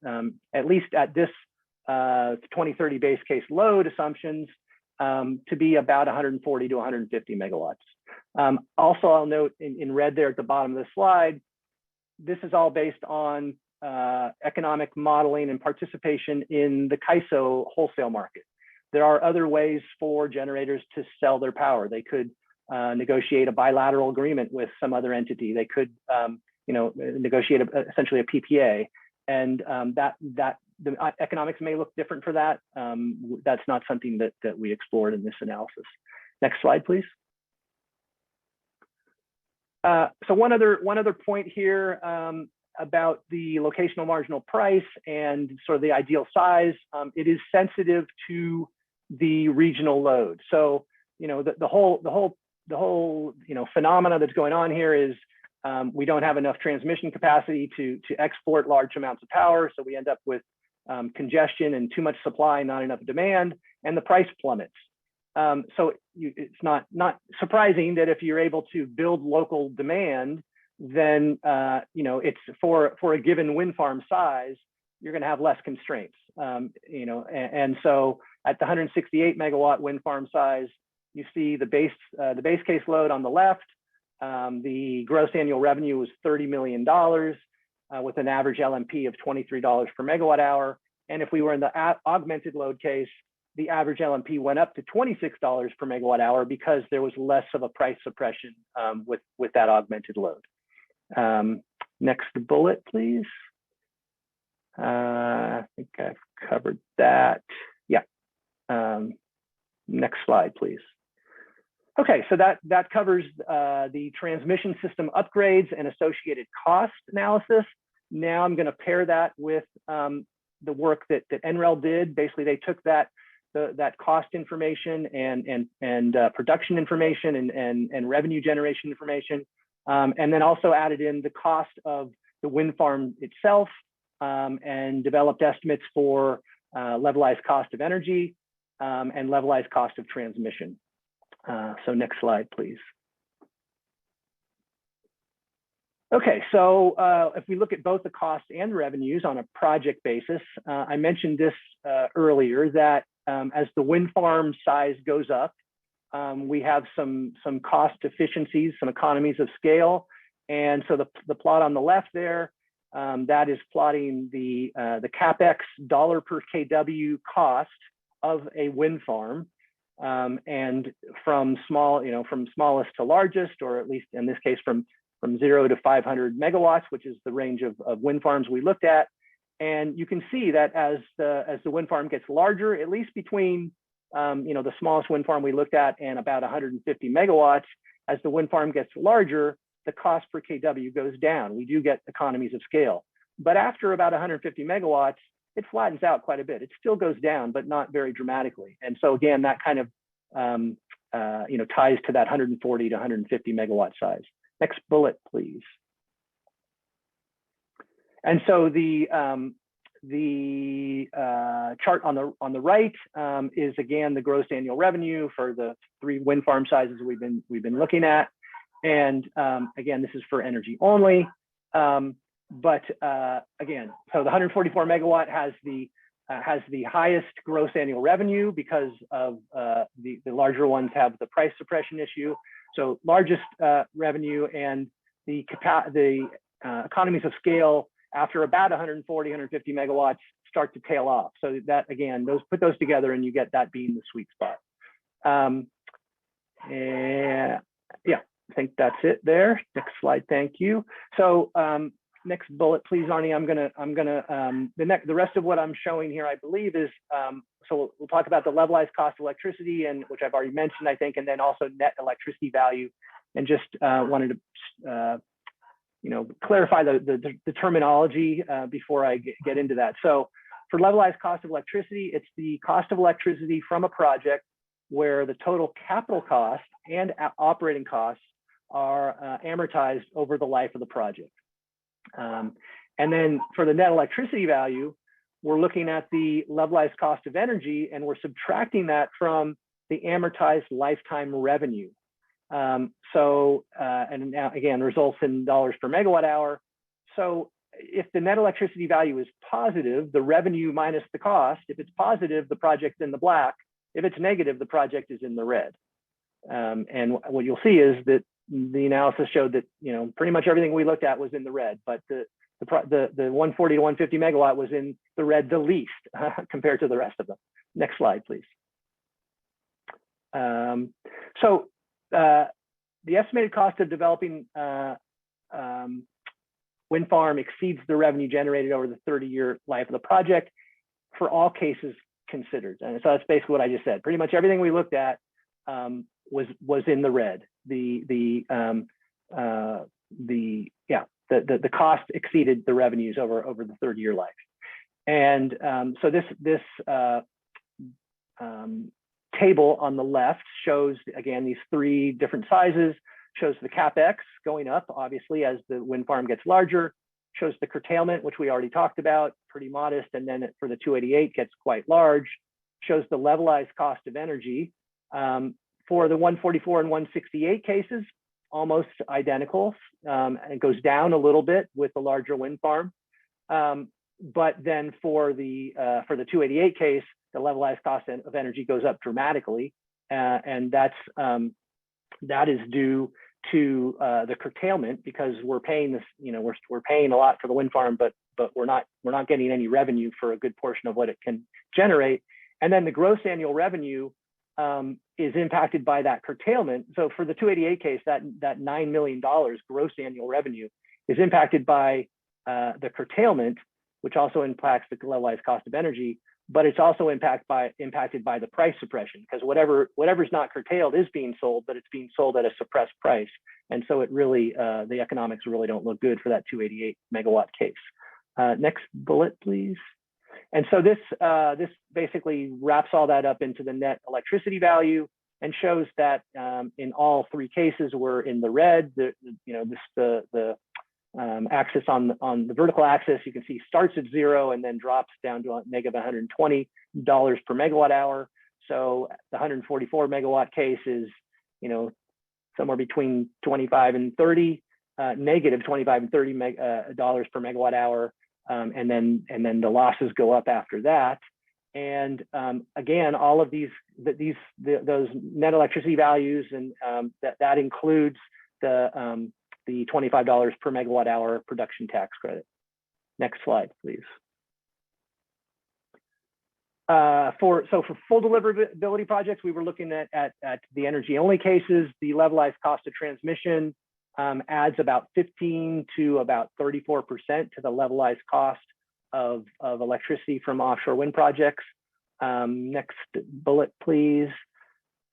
at least at this 2030 base case load assumptions, to be about 140 to 150 megawatts. Also, I'll note in red there at the bottom of the slide, this is all based on economic modeling and participation in the CAISO wholesale market. There are other ways for generators to sell their power. They could negotiate a bilateral agreement with some other entity. They could negotiate essentially a PPA, and the economics may look different for that. That's not something that we explored in this analysis. Next slide, please. So one other point here about the locational marginal price and sort of the ideal size. It is sensitive to the regional load. So the whole phenomena that's going on here is we don't have enough transmission capacity to export large amounts of power, so we end up with congestion and too much supply, not enough demand, and the price plummets. So it's not surprising that if you're able to build local demand, then it's for a given wind farm size, you're going to have less constraints. And so at the 168 megawatt wind farm size, you see the base case load on the left. The gross annual revenue was $30 million with an average LMP of $23 per megawatt hour. And if we were in the augmented load case, the average LMP went up to $26 per megawatt hour because there was less of a price suppression with that augmented load. Next bullet, please. I think I've covered that. Yeah. Next slide, please. Okay, so that covers the transmission system upgrades and associated cost analysis. Now I'm going to pair that with the work that NREL did. Basically, they took that cost information and production information and revenue generation information, and then also added in the cost of the wind farm itself, and developed estimates for levelized cost of energy and levelized cost of transmission. So next slide, please. Okay, so if we look at both the costs and revenues on a project basis, I mentioned this earlier that as the wind farm size goes up, we have some cost efficiencies, some economies of scale. And so the plot on the left there, that is plotting the CapEx dollar per kW cost of a wind farm. And from smallest to largest, or at least in this case, from 0 to 500 megawatts, which is the range of wind farms we looked at. And you can see that as the wind farm gets larger, at least between the smallest wind farm we looked at and about 150 megawatts, as the wind farm gets larger, the cost per kW goes down. We do get economies of scale. But after about 150 megawatts, it flattens out quite a bit. It still goes down, but not very dramatically. And so again, that kind of ties to that 140 to 150 megawatt size. Next bullet, please. And so the chart on the right is again the gross annual revenue for the 3 wind farm sizes we've been looking at. And again, this is for energy only. But again, so the 144 megawatt has the highest gross annual revenue because of the larger ones have the price suppression issue. So largest revenue, and the economies of scale after about 140, 150 megawatts start to tail off. So that again, put those together and you get that being the sweet spot. And yeah, I think that's it there. Next slide, thank you. So next bullet, please, Arne. The rest of what I'm showing here, I believe, is so we'll talk about the levelized cost of electricity, and which I've already mentioned, I think, and then also net electricity value, and just wanted to clarify the terminology before I get into that. So for levelized cost of electricity, it's the cost of electricity from a project where the total capital cost and operating costs are amortized over the life of the project. And then for the net electricity value, we're looking at the levelized cost of energy, and we're subtracting that from the amortized lifetime revenue. And now again, results in dollars per megawatt hour. So if the net electricity value is positive, the revenue minus the cost, if it's positive, the project's in the black. If it's negative, the project is in the red. And what you'll see is that the analysis showed that pretty much everything we looked at was in the red, but the 140 to 150 megawatt was in the red the least compared to the rest of them. Next slide, please. So the estimated cost of developing wind farm exceeds the revenue generated over the 30-year life of the project for all cases considered. And so that's basically what I just said. Pretty much everything we looked at was in the red. The the cost exceeded the revenues over the third year life. And so this table on the left shows, again, these three different sizes, shows the CapEx going up, obviously, as the wind farm gets larger, shows the curtailment, which we already talked about, pretty modest, and then for the 288 gets quite large, shows the levelized cost of energy. For the 144 and 168 cases, almost identical. It goes down a little bit with the larger wind farm. But then for the 288 case, the levelized cost of energy goes up dramatically. And that is due to the curtailment, because we're paying this, we're paying a lot for the wind farm, but we're not getting any revenue for a good portion of what it can generate. And then the gross annual revenue is impacted by that curtailment. So for the 288 case, that $9 million gross annual revenue is impacted by the curtailment, which also impacts the levelized cost of energy, but it's also impacted by the price suppression, because whatever's not curtailed is being sold, but it's being sold at a suppressed price. And so it really, the economics really don't look good for that 288 megawatt case. Next bullet, please. And so this basically wraps all that up into the net electricity value and shows that in all three cases we're in the red. The axis on the vertical axis, you can see starts at 0 and then drops down to negative $120 per megawatt hour. So the 144 megawatt case is, somewhere between 25 and 30, negative 25 and 30 dollars per megawatt hour. And then the losses go up after that. And again, all of those net electricity values, and that includes the $25 per megawatt hour production tax credit. Next slide, please. For full deliverability projects, we were looking at the energy only cases. The levelized cost of transmission adds about 15 to about 34% to the levelized cost of electricity from offshore wind projects. Next bullet, please.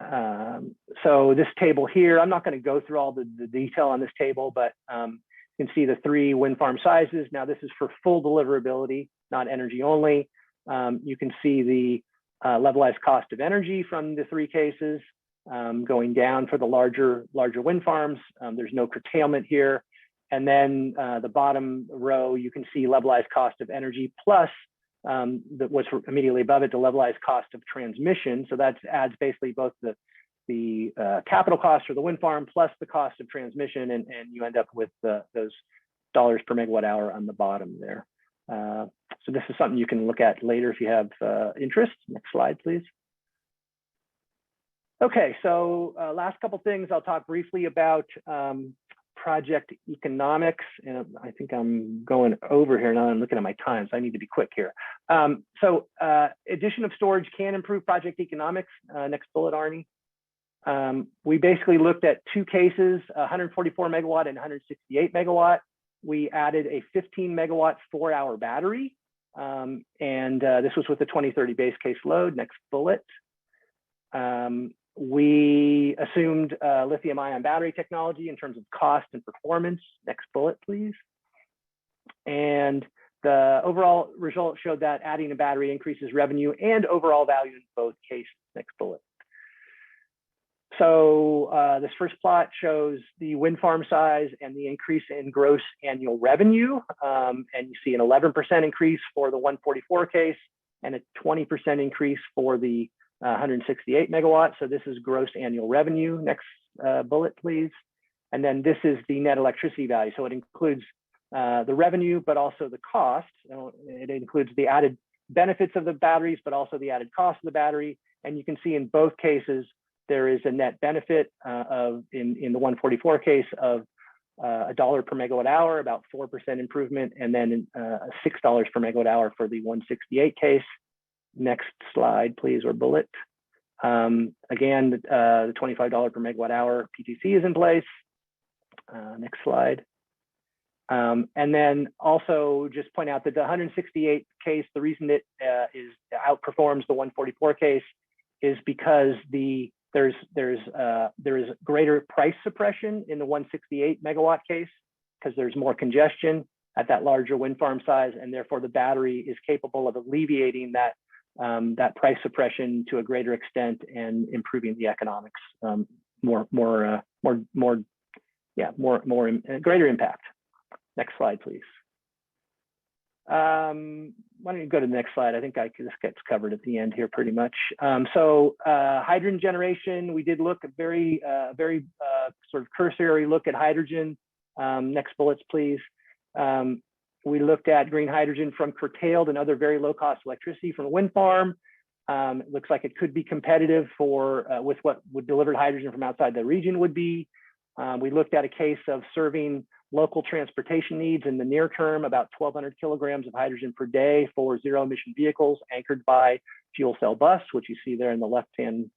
So this table here, I'm not going to go through all the detail on this table, but you can see the three wind farm sizes. Now this is for full deliverability, not energy only. You can see the levelized cost of energy from the three cases going down for the larger wind farms. There's no curtailment here. And then the bottom row, you can see levelized cost of energy plus what's immediately above it, the levelized cost of transmission. So that adds basically both the capital cost for the wind farm plus the cost of transmission, and you end up with those dollars per megawatt hour on the bottom there. So this is something you can look at later if you have interest. Next slide, please. Okay, so last couple things I'll talk briefly about project economics, and I think I'm going over here now. I'm looking at my time, so I need to be quick here. So addition of storage can improve project economics. Next bullet, Arne. We basically looked at two cases, 144 megawatt and 168 megawatt. We added a 15 megawatt 4-hour battery, and this was with the 2030 base case load. Next bullet. We assumed lithium-ion battery technology in terms of cost and performance. Next bullet, please. And the overall result showed that adding a battery increases revenue and overall value in both cases. Next bullet. So this first plot shows the wind farm size and the increase in gross annual revenue. And you see an 11% increase for the 144 case and a 20% increase for the 168 megawatt. So this is gross annual revenue. Next bullet, please. And then this is the net electricity value. So it includes the revenue, but also the cost. It includes the added benefits of the batteries, but also the added cost of the battery. And you can see in both cases, there is a net benefit in the 144 case of $1 per megawatt hour, about 4% improvement, and then $6 per megawatt hour for the 168 case. Next slide, please, or bullet. Again, the $25 per megawatt hour PTC is in place. Next slide. And then also just point out that the 168 case, the reason it outperforms the 144 case is because the there is greater price suppression in the 168 megawatt case because there's more congestion at that larger wind farm size, and therefore the battery is capable of alleviating that that price suppression to a greater extent and improving the economics greater impact. Next slide, please. Why don't you go to the next slide? I think this gets covered at the end here pretty much. Hydrogen generation, we did look at very sort of cursory look at hydrogen. Next bullets, please. We looked at green hydrogen from curtailed and other very low cost electricity from a wind farm. It looks like it could be competitive with what delivered hydrogen from outside the region would be. We looked at a case of serving local transportation needs in the near term, about 1,200 kilograms of hydrogen per day for zero emission vehicles anchored by fuel cell bus, which you see there in the left-hand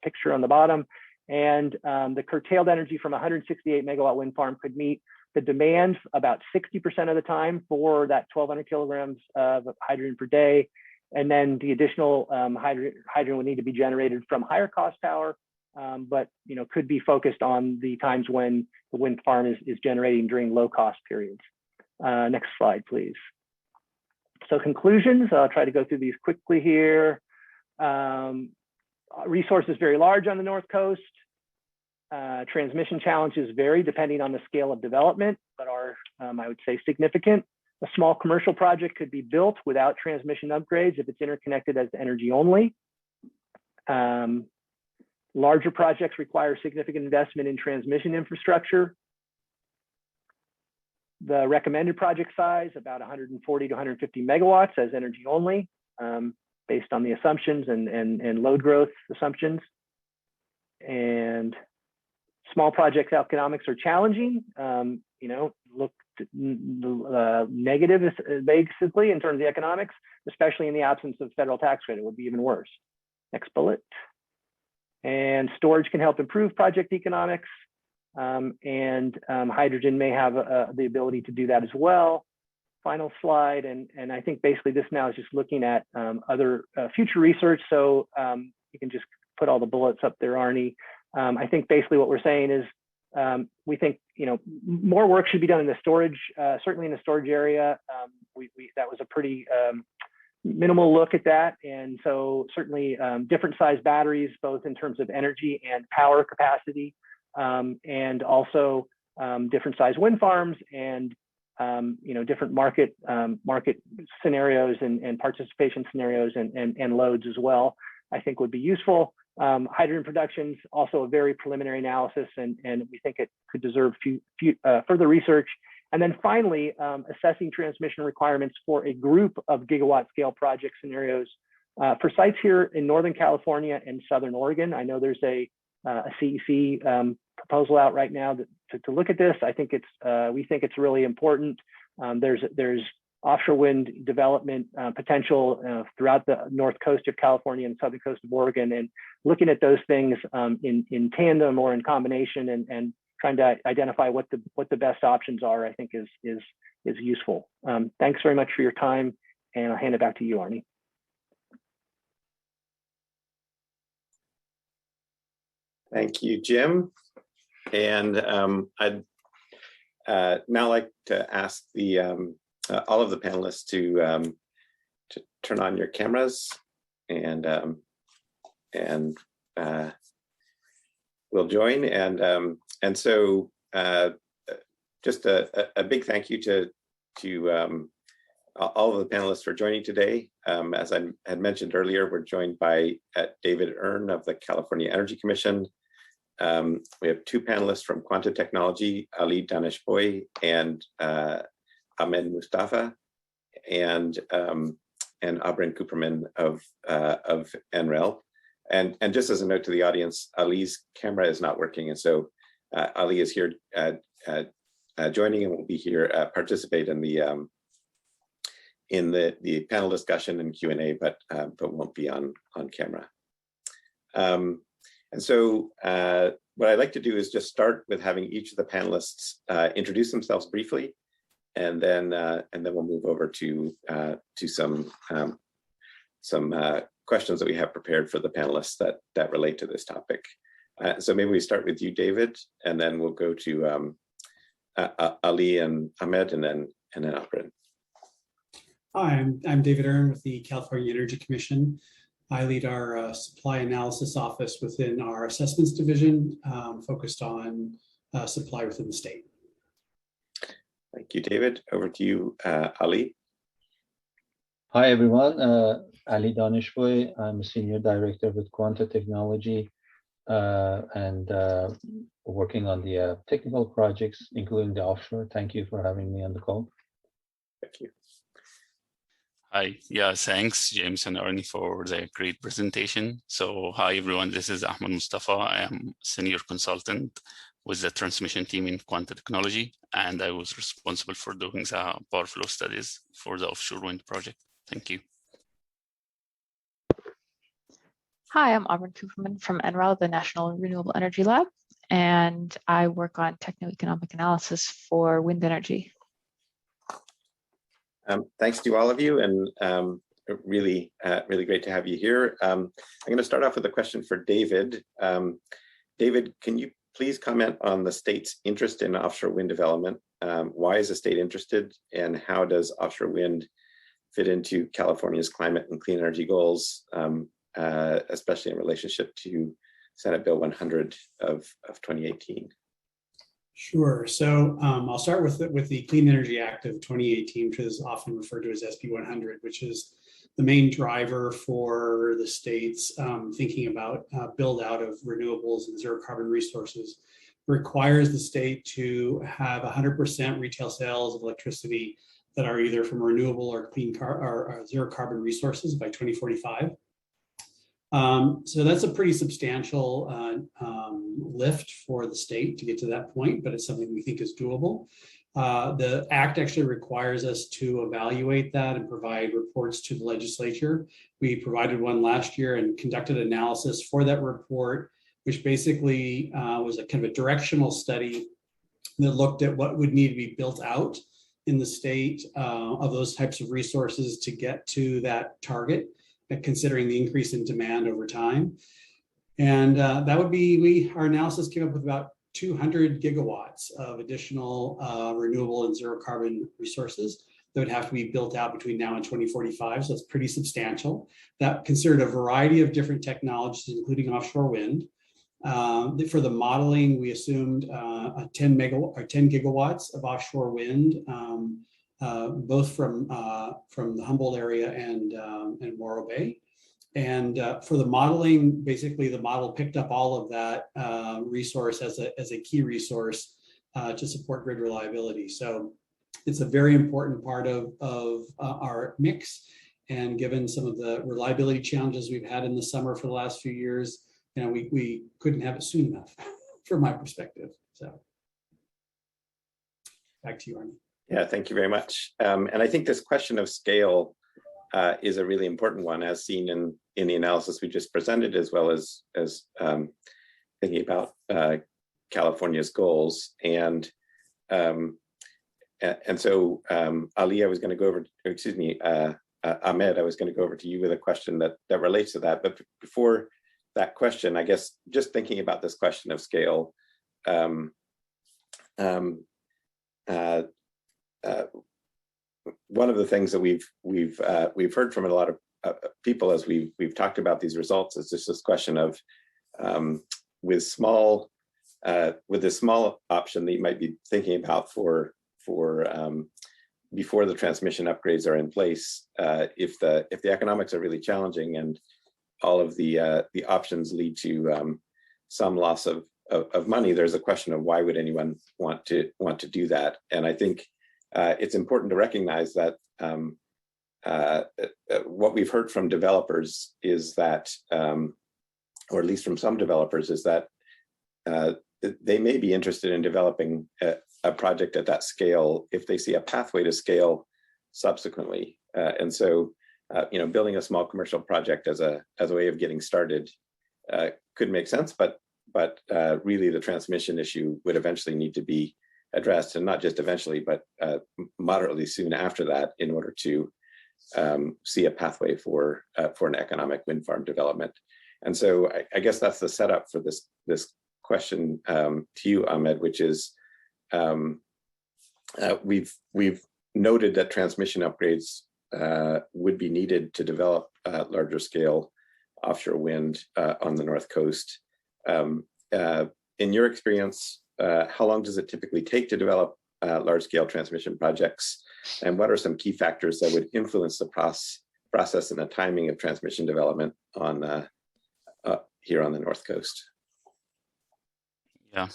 picture on the bottom. And the curtailed energy from a 168 megawatt wind farm could meet the demand about 60% of the time for that 1,200 kilograms of hydrogen per day. And then the additional hydrogen would need to be generated from higher cost power, but could be focused on the times when the wind farm is generating during low cost periods. Next slide, please. So conclusions, I'll try to go through these quickly here. Resources very large on the North Coast. Transmission challenges vary depending on the scale of development, but are, I would say, significant. A small commercial project could be built without transmission upgrades if it's interconnected as energy only. Larger projects require significant investment in transmission infrastructure. The recommended project size, about 140 to 150 megawatts as energy only, based on the assumptions and load growth assumptions. And small project economics are challenging. Look negative basically in terms of the economics, especially in the absence of federal tax credit, would be even worse. Next bullet. And storage can help improve project economics, and hydrogen may have the ability to do that as well. Final slide, and I think basically this now is just looking at other future research. So you can just put all the bullets up there, Arne. I think basically what we're saying is we think more work should be done in the storage, certainly in the storage area. That was a pretty minimal look at that, and so certainly different size batteries, both in terms of energy and power capacity, and also different size wind farms and different market scenarios and participation scenarios and loads as well, I think would be useful. Hydrogen production's also a very preliminary analysis, and we think it could deserve further research. And then finally, assessing transmission requirements for a group of gigawatt scale project scenarios for sites here in Northern California and Southern Oregon. I know there's a CEC proposal out right now to look at this. I think we think it's really important. There's offshore wind development potential throughout the north coast of California and southern coast of Oregon, and looking at those things in tandem or in combination and trying to identify what the best options are, I think is useful. Thanks very much for your time, and I'll hand it back to you, Arne. Thank you, Jim. And I'd now like to ask all of the panelists to turn on your cameras, and we'll join. And so just a big thank you to all of the panelists for joining today. As I had mentioned earlier, we're joined by David Erne of the California Energy Commission. We have two panelists from Quanta Technology, Ali Daneshpooy and Ahmed Mustafa, and Aubryn Cooperman of NREL. And just as a note to the audience, Ali's camera is not working, and so Ali is here joining and will be here participate in the panel discussion and Q&A, but won't be on camera. And so what I'd like to do is just start with having each of the panelists introduce themselves briefly, and then we'll move over to some questions that we have prepared for the panelists that relate to this topic. So maybe we start with you, David, and then we'll go to Ali and Ahmed, and then Aubryn. Hi, I'm David Erne with the California Energy Commission. I lead our supply analysis office within our assessments division, focused on supply within the state. Thank you, David. Over to you, Ali. Hi, everyone. Ali Daneshpooy. I'm a senior director with Quanta Technology and working on the technical projects, including the offshore. Thank you for having me on the call. Thank you. Hi, yeah, thanks James and Arne for the great presentation. So hi everyone, this is Ahmed Mustafa. I am senior consultant with the transmission team in Quanta Technology, and I was responsible for doing the power flow studies for the offshore wind project. Thank you. Hi, I'm Aubryn Cooperman from NREL, the National Renewable Energy Lab, and I work on techno-economic analysis for wind energy. Thanks to all of you, and really great to have you here. I'm going to start off with a question for David. David, can you please comment on the state's interest in offshore wind development? Why is the state interested, and how does offshore wind fit into California's climate and clean energy goals, especially in relationship to Senate Bill 100 of 2018? Sure. So I'll start with the Clean Energy Act of 2018, which is often referred to as SB 100, which is the main driver for the states thinking about build out of renewables and zero carbon resources. Requires the state to have 100% retail sales of electricity that are either from renewable or or zero carbon resources by 2045. So that's a pretty substantial lift for the state to get to that point, but it's something we think is doable. The act actually requires us to evaluate that and provide reports to the legislature. We provided one last year and conducted analysis for that report, which basically was a kind of a directional study that looked at what would need to be built out in the state of those types of resources to get to that target, considering the increase in demand over time. And that would be, our analysis came up with about 200 gigawatts of additional renewable and zero carbon resources that would have to be built out between now and 2045. So it's pretty substantial. That considered a variety of different technologies, including offshore wind. For the modeling, we assumed 10 gigawatts of offshore wind, both from the Humboldt area and Morro Bay. And for the modeling, basically the model picked up all of that resource as a key resource to support grid reliability. So it's a very important part of our mix. And given some of the reliability challenges we've had in the summer for the last few years, you know, we couldn't have it soon enough from my perspective. So back to you, Arne. Yeah, thank you very much. And I think this question of scale is a really important one, as seen in the analysis we just presented, as well as thinking about California's goals. And so Ali, I was going to go over, excuse me, Ahmed, I was going to go over to you with a question that relates to that. But before that question, I guess just thinking about this question of scale, one of the things that we've heard from a lot of people as we've talked about these results is just this question of with this small option that you might be thinking about for before the transmission upgrades are in place, if the economics are really challenging and all of the options lead to some loss of money, there's a question of why would anyone want to do that. And I think it's important to recognize that what we've heard from developers is that, or at least from some developers, is that they may be interested in developing a project at that scale if they see a pathway to scale subsequently. And so, building a small commercial project as a way of getting started could make sense, but really the transmission issue would eventually need to be addressed, and not just eventually, but moderately soon after that, in order to see a pathway for an economic wind farm development. And so I guess that's the setup for this question to you, Ahmed, which is we've noted that transmission upgrades would be needed to develop larger scale offshore wind on the North Coast. In your experience, how long does it typically take to develop large scale transmission projects? And what are some key factors that would influence the process and the timing of transmission development on here on the North Coast? Yeah.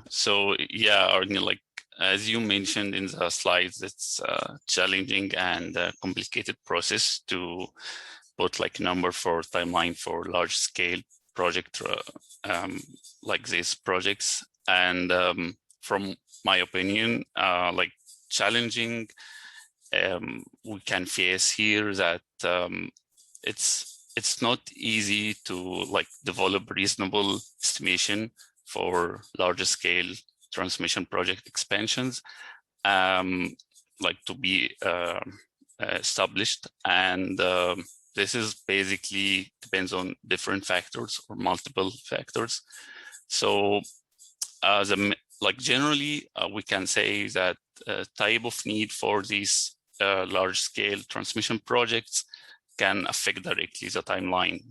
So yeah, Arne, like as you mentioned in the slides, it's a challenging and complicated process to put like number for timeline for large scale project like these projects. And from my opinion, like challenging, we can face here that it's not easy to like develop reasonable estimation for larger scale transmission project expansions, like to be established. And this is basically depends on different factors or multiple factors. So like generally, we can say that type of need for these large scale transmission projects can affect directly the timeline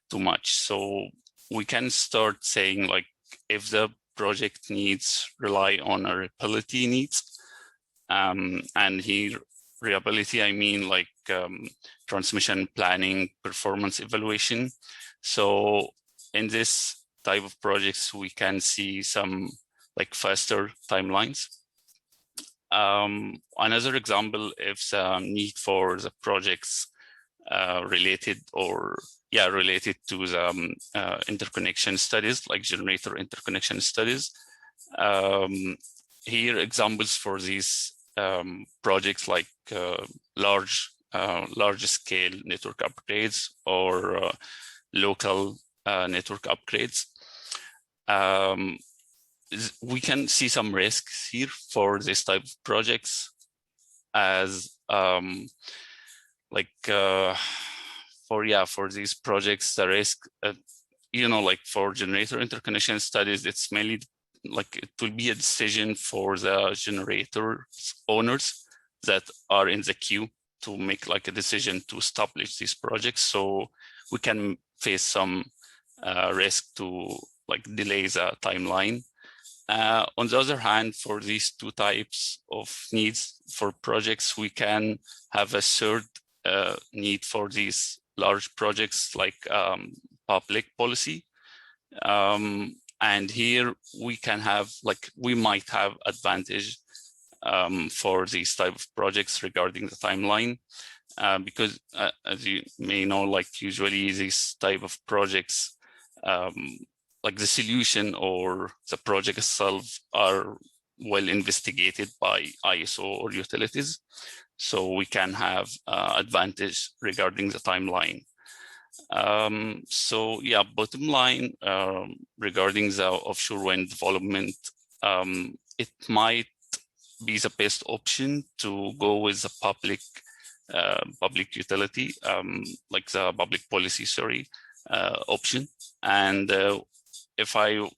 too much. So we can start saying like if the project needs rely on a reliability needs, and here reliability, I mean like transmission planning, performance evaluation. So in this type of projects, we can see some like faster timelines. Another example, if the need for the projects related to the interconnection studies, like generator interconnection studies. Here examples for these projects like large scale network upgrades or local network upgrades. We can see some risks here for this type of projects as for these projects, the risk, like for generator interconnection studies, it's mainly like it will be a decision for the generator owners that are in the queue to make like a decision to establish these projects. So we can face some risk to like delay the timeline. On the other hand, for these two types of needs for projects, we can have a third need for these large projects like public policy. And here we can have we might have advantage for these type of projects regarding the timeline, because as you may know, like usually these type of projects, like the solution or the project itself are well investigated by ISO or utilities. So we can have advantage regarding the timeline. So yeah, bottom line regarding the offshore wind development, it might be the best option to go with the public utility, like the public policy, option. And if I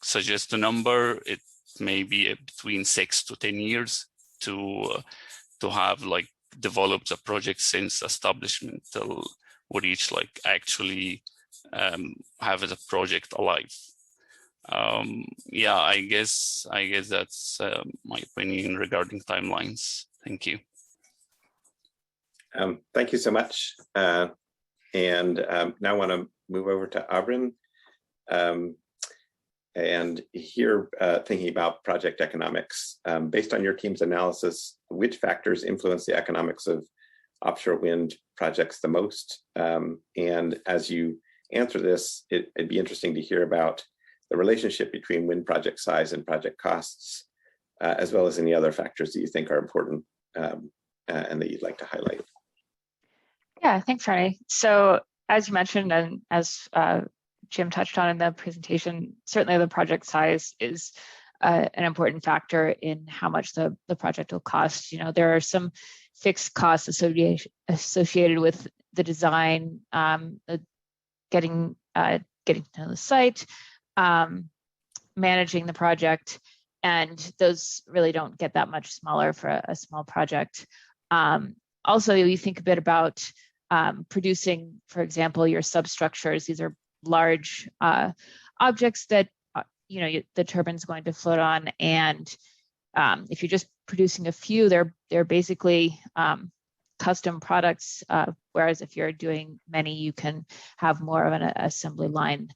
suggest a number, it may be between 6 to 10 years to have developed the project since establishment till we reach actually have the project alive. Yeah, I guess that's my opinion regarding timelines. Thank you. Thank you so much. And now I want to move over to Aubryn. And here, thinking about project economics, based on your team's analysis, which factors influence the economics of offshore wind projects the most? And as you answer this, it'd be interesting to hear about the relationship between wind project size and project costs, as well as any other factors that you think are important and that you'd like to highlight. Yeah, thanks, Arne. So as you mentioned, and as Jim touched on in the presentation, certainly the project size is an important factor in how much the project will cost. You know, there are some fixed costs associated with the design, getting to know the site, managing the project, and those really don't get that much smaller for a small project. Also, you think a bit about producing, for example, your substructures. These are large objects that you know the turbine's going to float on, and if you're just producing a few, they're basically custom products. Whereas if you're doing many, you can have more of an assembly line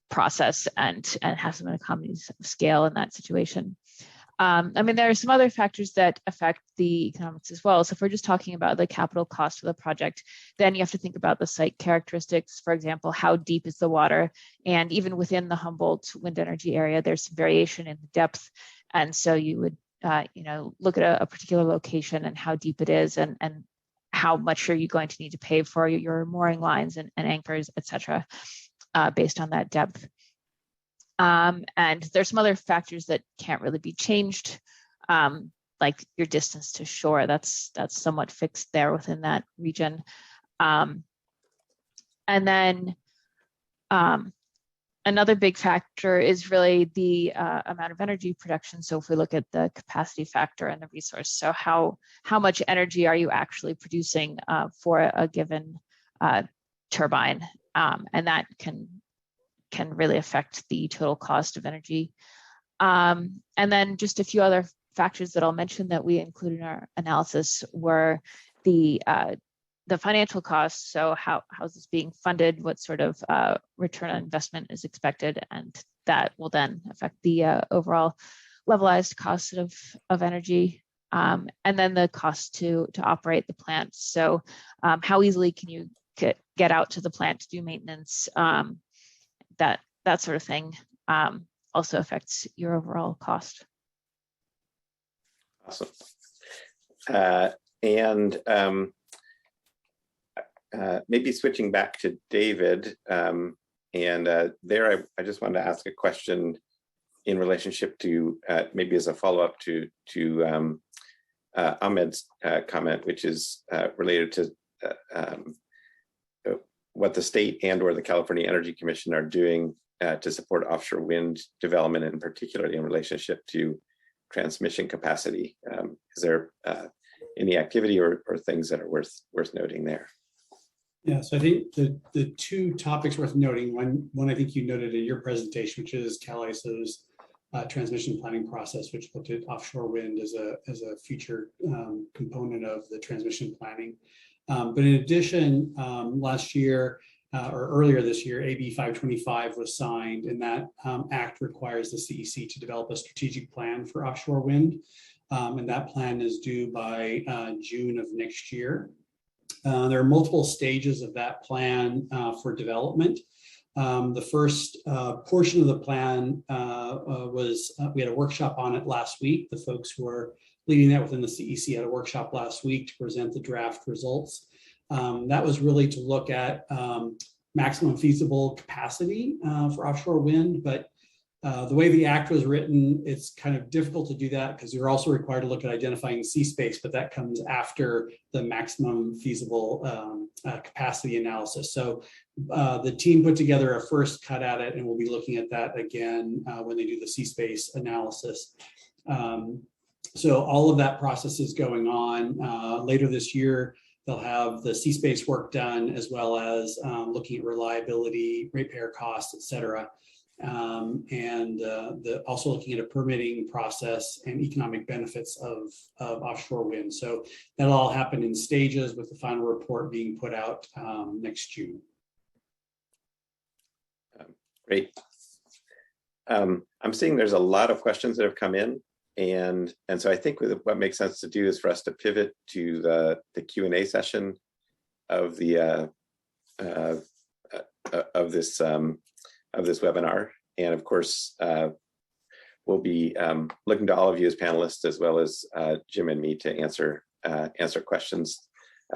process and have some economies of scale in that situation. I mean, there are some other factors that affect the economics as well. So if we're just talking about the capital cost of the project, then you have to think about the site characteristics. For example, how deep is the water? And even within the Humboldt wind energy area, there's some variation in the depth. And so you would, you know, look at a particular location and how deep it is, and how much are you going to need to pay for your mooring lines and anchors, et cetera, based on that depth. And there's some other factors that can't really be changed, like your distance to shore. That's somewhat fixed there within that region. And then another big factor is really the amount of energy production. So if we look at the capacity factor and the resource, so how much energy are you actually producing for a given turbine, and that can really affect the total cost of energy. And then just a few other factors that I'll mention that we include in our analysis were the financial costs. So how is this being funded? What sort of return on investment is expected? And that will then affect the overall levelized cost of energy. And then the cost to operate the plant. So how easily can you get out to the plant to do maintenance? That sort of thing also affects your overall cost. Awesome. And maybe switching back to David, there I just wanted to ask a question in relationship to maybe as a follow-up to Ahmed's comment, which is related to what the state and or the California Energy Commission are doing to support offshore wind development, and particularly in relationship to transmission capacity. Is there any activity or things that are worth noting there? Yeah, so I think the two topics worth noting, one I think you noted in your presentation, which is CalISO's transmission planning process, which looked at offshore wind as a future component of the transmission planning. But in addition, last year or earlier this year, AB 525 was signed, and that act requires the CEC to develop a strategic plan for offshore wind. And that plan is due by June of next year. There are multiple stages of that plan for development. The first portion of the plan was, we had a workshop on it last week. The folks who are leading that within the CEC had a workshop last week to present the draft results. That was really to look at maximum feasible capacity for offshore wind, but the way the act was written, it's kind of difficult to do that because you're also required to look at identifying sea space, but that comes after the maximum feasible capacity analysis. So the team put together a first cut at it, and we'll be looking at that again when they do the sea space analysis. So all of that process is going on. Later this year, they'll have the sea space work done, as well as looking at reliability, repair costs, et cetera. And also looking at a permitting process and economic benefits of offshore wind. So that'll all happen in stages, with the final report being put out next June. Great. I'm seeing there's a lot of questions that have come in. And so I think what makes sense to do is for us to pivot to the Q&A session of the of this webinar. And of course, we'll be looking to all of you as panelists, as well as Jim and me, to answer questions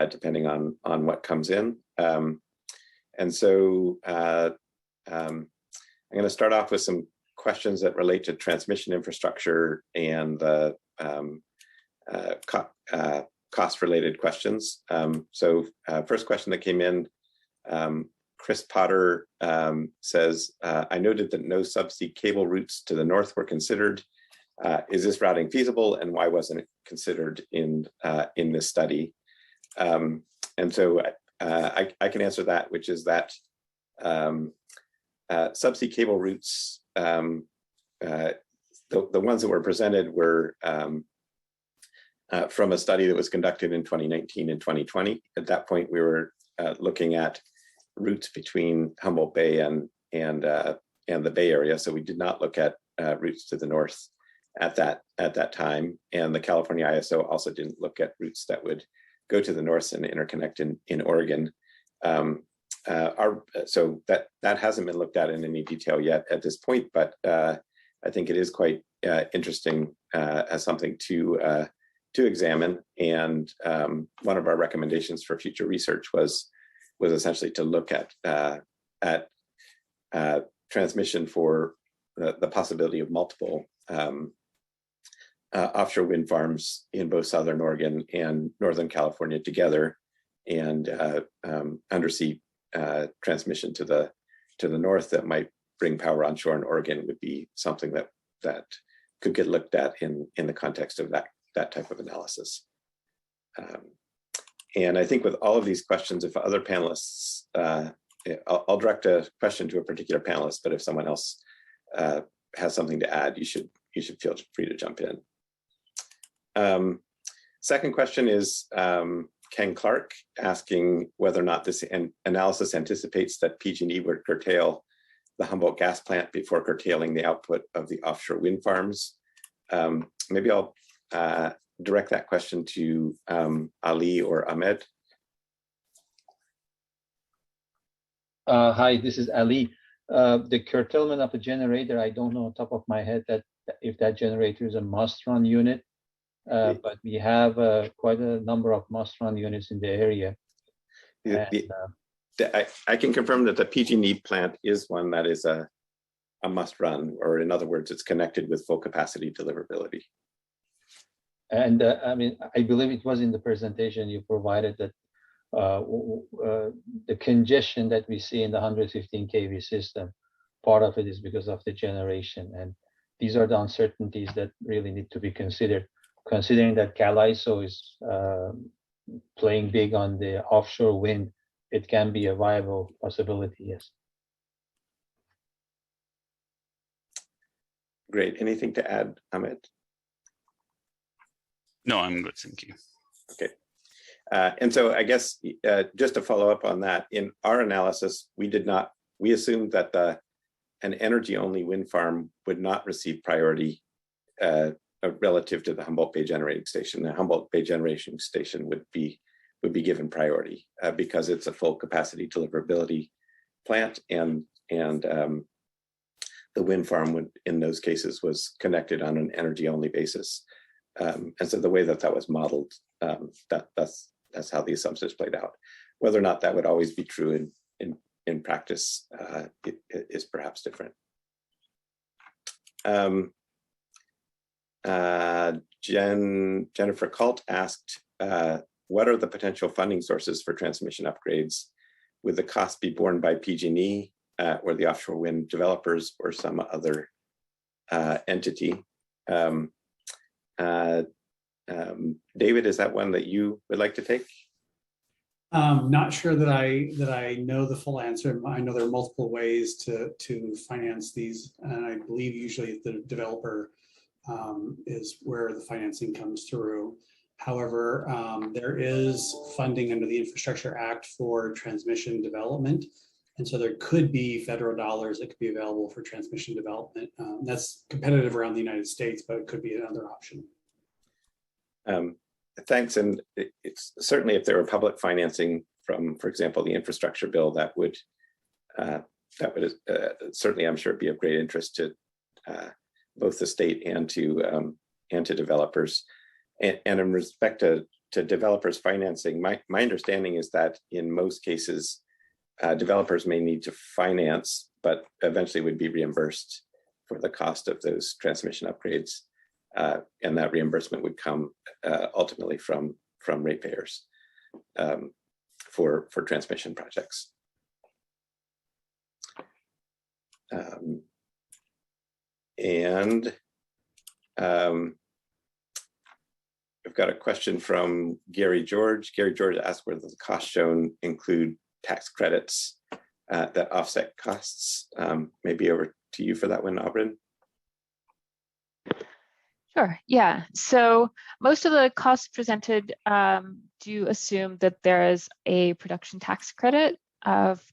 depending on what comes in. And so I'm going to start off with some questions that relate to transmission infrastructure and the cost-related questions. First question that came in, Chris Potter says, I noted that no subsea cable routes to the north were considered. Is this routing feasible, and why wasn't it considered in this study? And so I can answer that, which is that subsea cable routes, the ones that were presented were from a study that was conducted in 2019 and 2020. At that point, we were looking at routes between Humboldt Bay and the Bay Area. So we did not look at routes to the north at that time. And the California ISO also didn't look at routes that would go to the north and interconnect in Oregon. So that hasn't been looked at in any detail yet at this point, but I think it is quite interesting as something to examine. And one of our recommendations for future research was essentially to look at transmission for the possibility of multiple offshore wind farms in both Southern Oregon and Northern California together, and undersea transmission to the north that might bring power onshore in Oregon would be something that could get looked at in the context of that type of analysis. And I think with all of these questions, if other panelists, I'll direct a question to a particular panelist, but if someone else has something to add, you should feel free to jump in. Second question is Ken Clark asking whether or not this analysis anticipates that PG&E would curtail the Humboldt gas plant before curtailing the output of the offshore wind farms. Maybe I'll direct that question to Ali or Ahmed. Hi, this is Ali. The curtailment of a generator, I don't know on top of my head that if that generator is a must-run unit, but we have quite a number of must-run units in the area. I can confirm that the PG&E plant is one that is a must-run, or in other words, it's connected with full capacity deliverability. And I mean, I believe it was in the presentation you provided that the congestion that we see in the 115 kV system, part of it is because of the generation. And these are the uncertainties that really need to be considered. Considering that CalISO is playing big on the offshore wind, it can be a viable possibility, yes. Great. Anything to add, Ahmed? No, I'm good, thank you. Okay. And so I guess just to follow up on that, in our analysis, we assumed that an energy-only wind farm would not receive priority relative to the Humboldt Bay Generating Station. The Humboldt Bay Generating Station would be given priority because it's a full capacity deliverability plant, and the wind farm would, in those cases, was connected on an energy-only basis. And so the way that was modeled, that's how the assumptions played out. Whether or not that would always be true in practice is perhaps different. Jennifer Kalt asked, what are the potential funding sources for transmission upgrades? Would the cost be borne by PG&E or the offshore wind developers or some other entity? David, is that one that you would like to take? Not sure that I know the full answer. I know there are multiple ways to finance these, and I believe usually the developer is where the financing comes through. However, there is funding under the Infrastructure Act for transmission development, and so there could be federal dollars that could be available for transmission development. That's competitive around the United States, but it could be another option. Thanks, and it's certainly if there were public financing from, for example, the infrastructure bill, that would certainly, I'm sure, be of great interest to both the state and to developers. And in respect to developers financing, my understanding is that in most cases, developers may need to finance, but eventually would be reimbursed the cost of those transmission upgrades, and that reimbursement would come ultimately from ratepayers for transmission projects. We've got a question from Gary George. Gary George asked whether the costs shown include tax credits that offset costs. Maybe over to you for that one, Aubryn. Sure, yeah. So most of the costs presented do assume that there is a production tax credit of,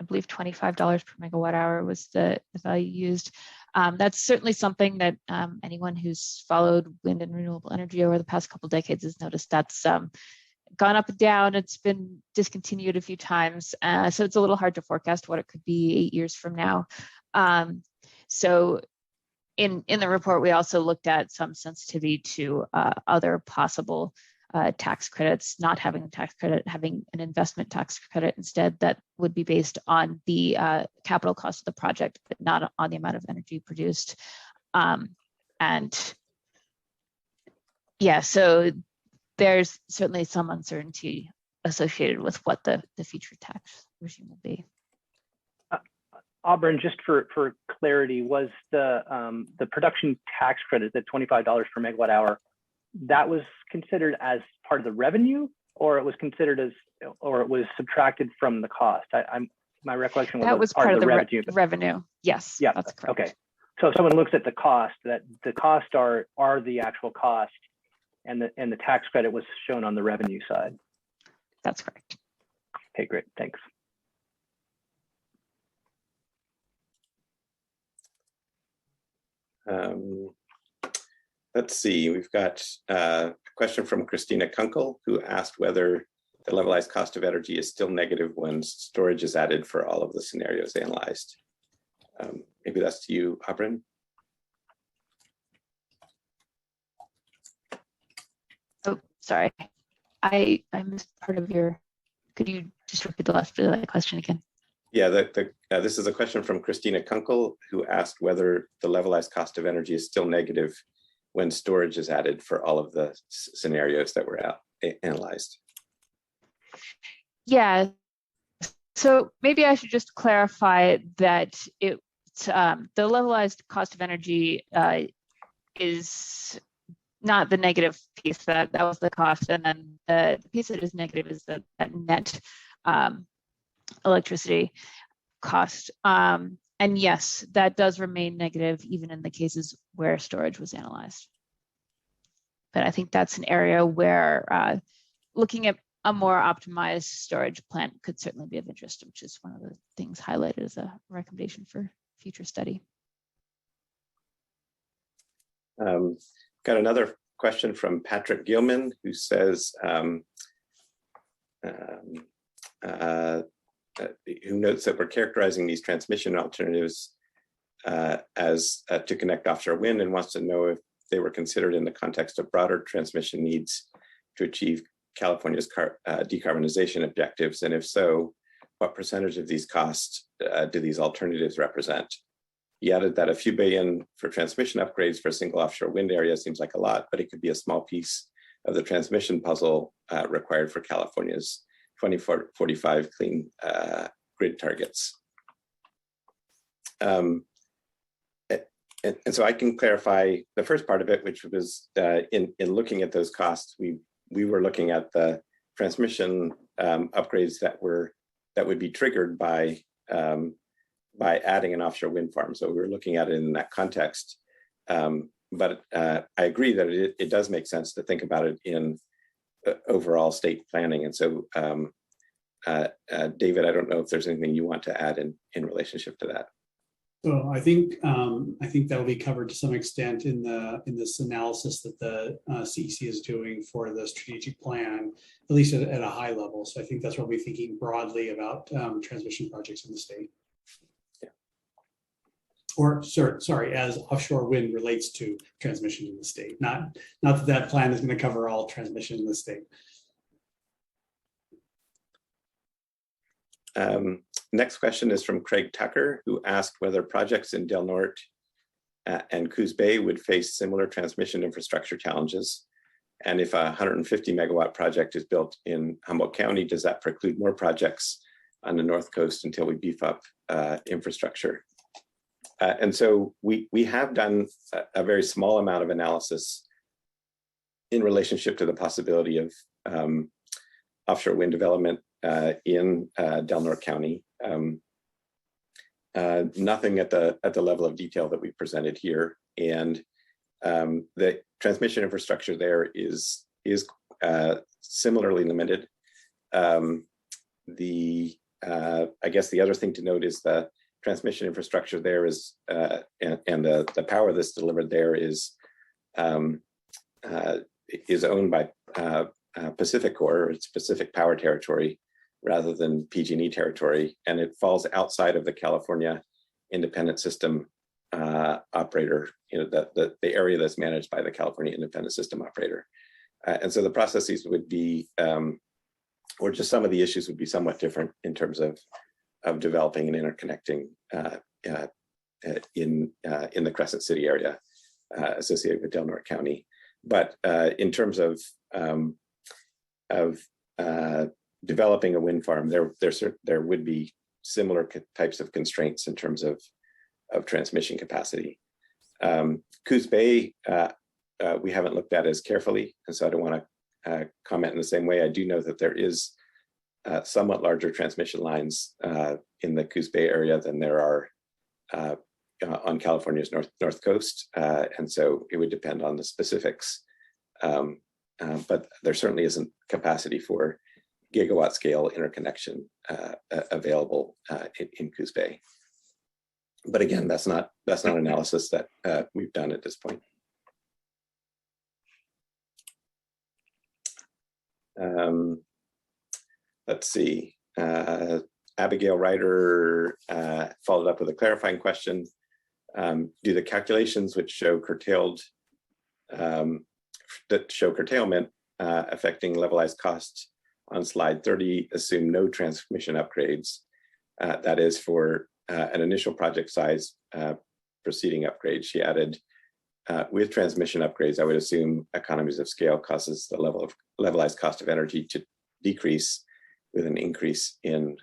I believe, $25 per megawatt hour was the value used. That's certainly something that anyone who's followed wind and renewable energy over the past couple of decades has noticed. That's gone up and down. It's been discontinued a few times. So it's a little hard to forecast what it could be 8 years from now. So in the report, we also looked at some sensitivity to other possible tax credits, not having a tax credit, having an investment tax credit instead that would be based on the capital cost of the project, but not on the amount of energy produced. And yeah, so there's certainly some uncertainty associated with what the future tax regime will be. Aubryn, just for clarity, was the production tax credit, the $25 per megawatt hour, that was considered as part of the revenue, or it was considered as, or it was subtracted from the cost? My recollection was that was part of the revenue. Yes, yeah, that's correct. Okay, so if someone looks at the cost, that the cost are the actual cost, and the tax credit was shown on the revenue side. That's correct. Okay, great, thanks. Let's see, we've got a question from Christina Kunkel, who asked whether the levelized cost of energy is still negative when storage is added for all of the scenarios analyzed. Maybe that's to you, Aubryn. Oh, sorry. I missed part of your, could you just repeat the last bit of that question again? Yeah, this is a question from Christina Kunkel, who asked whether the levelized cost of energy is still negative when storage is added for all of the scenarios that were analyzed. Yeah, so maybe I should just clarify that the levelized cost of energy is not the negative piece, that was the cost, and then the piece that is negative is that net electricity cost. And yes, that does remain negative even in the cases where storage was analyzed. But I think that's an area where looking at a more optimized storage plant could certainly be of interest, which is one of the things highlighted as a recommendation for future study. Got another question from Patrick Gilman, who says, who notes that we're characterizing these transmission alternatives as to connect offshore wind, and wants to know if they were considered in the context of broader transmission needs to achieve California's decarbonization objectives, and if so, what percentage of these costs do these alternatives represent? He added that a few billion for transmission upgrades for a single offshore wind area seems like a lot, but it could be a small piece of the transmission puzzle required for California's 2045 clean grid targets. And so I can clarify the first part of it, which was in looking at those costs, we were looking at the transmission upgrades that would be triggered by adding an offshore wind farm. So we were looking at it in that context. But I agree that it does make sense to think about it in overall state planning. And so, David, I don't know if there's anything you want to add in relationship to that. So I think that will be covered to some extent in this analysis that the CEC is doing for the strategic plan, at least at a high level. So I think that's what we're thinking broadly about transmission projects in the state. Yeah. Or sorry, as offshore wind relates to transmission in the state. Not that plan is going to cover all transmission in the state. Next question is from Craig Tucker, who asked whether projects in Del Norte and Coos Bay would face similar transmission infrastructure challenges. And if a 150 megawatt project is built in Humboldt County, does that preclude more projects on the North Coast until we beef up infrastructure? And so we have done a very small amount of analysis in relationship to the possibility of offshore wind development in Del Norte County. Nothing at the level of detail that we presented here, and the transmission infrastructure there is similarly limited. I guess the other thing to note is the transmission infrastructure there is and the power that's delivered there is owned by Pacific or its Pacific Power Territory rather than PG&E territory, and it falls outside of the California Independent System Operator, the area that's managed by the California Independent System Operator. And so the processes would be, or just some of the issues would be somewhat different in terms of developing and interconnecting in the Crescent City area associated with Del Norte County. But in terms of developing a wind farm, there would be similar types of constraints in terms of transmission capacity. Coos Bay, we haven't looked at as carefully, and so I don't want to comment in the same way. I do know that there is somewhat larger transmission lines in the Coos Bay area than there are on California's north coast, and so it would depend on the specifics. But there certainly isn't capacity for gigawatt scale interconnection available in Coos Bay. But again, that's not analysis that we've done at this point. Let's see. Abigail Ryder followed up with a clarifying question. Do the calculations which show curtailment affecting levelized costs on slide 30 assume no transmission upgrades? That is for an initial project size proceeding upgrade. She added, with transmission upgrades, I would assume economies of scale causes the level of levelized cost of energy to decrease with an increase in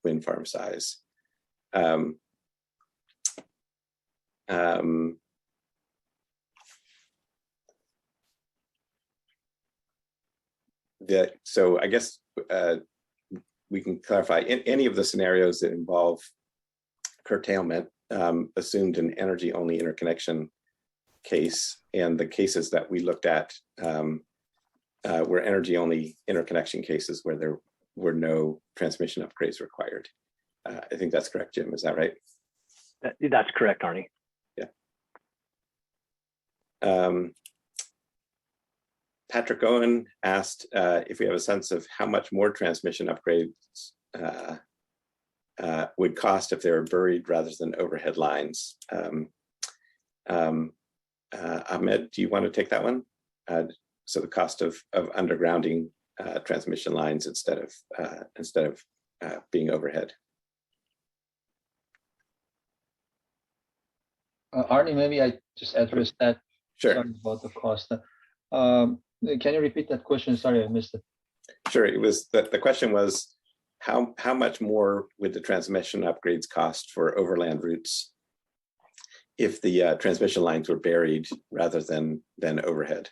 wind farm size. So I guess we can clarify any of the scenarios that involve curtailment assumed an energy-only interconnection case, and the cases that we looked at were energy-only interconnection cases where there were no transmission upgrades required. I think that's correct, Jim. Is that right? That's correct, Arne. Yeah. Patrick Owen asked if we have a sense of how much more transmission upgrades would cost if they were buried rather than overhead lines. Ahmed, do you want to take that one? So the cost of undergrounding transmission lines instead of being overhead. Arne, maybe I just address that. Sure. Sorry about the cost. Can you repeat that question? Sorry, I missed it. Sure. It was the question was how much more would the transmission upgrades cost for overland routes if the transmission lines were buried rather than overhead?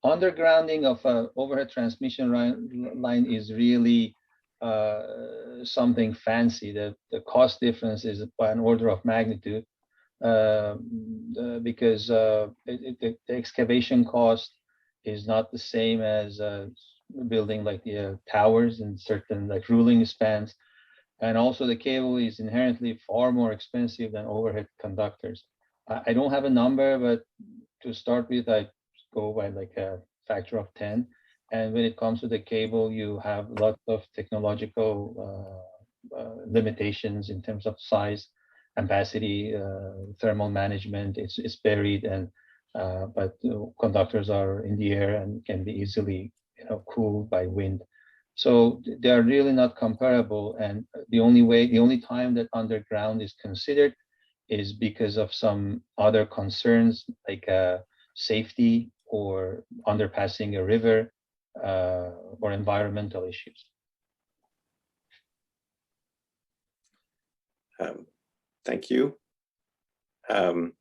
Undergrounding of an overhead transmission line is really something fancy. The cost difference is by an order of magnitude because the excavation cost is not the same as building like the towers and certain like ruling spans. And also the cable is inherently far more expensive than overhead conductors. I don't have a number, but to start with, I go by like a factor of 10. And when it comes to the cable, you have lots of technological limitations in terms of size, ampacity, thermal management. It's buried, and but conductors are in the air and can be easily cooled by wind. So they are really not comparable. And the only time that underground is considered is because of some other concerns like safety or underpassing a river or environmental issues? Thank you. There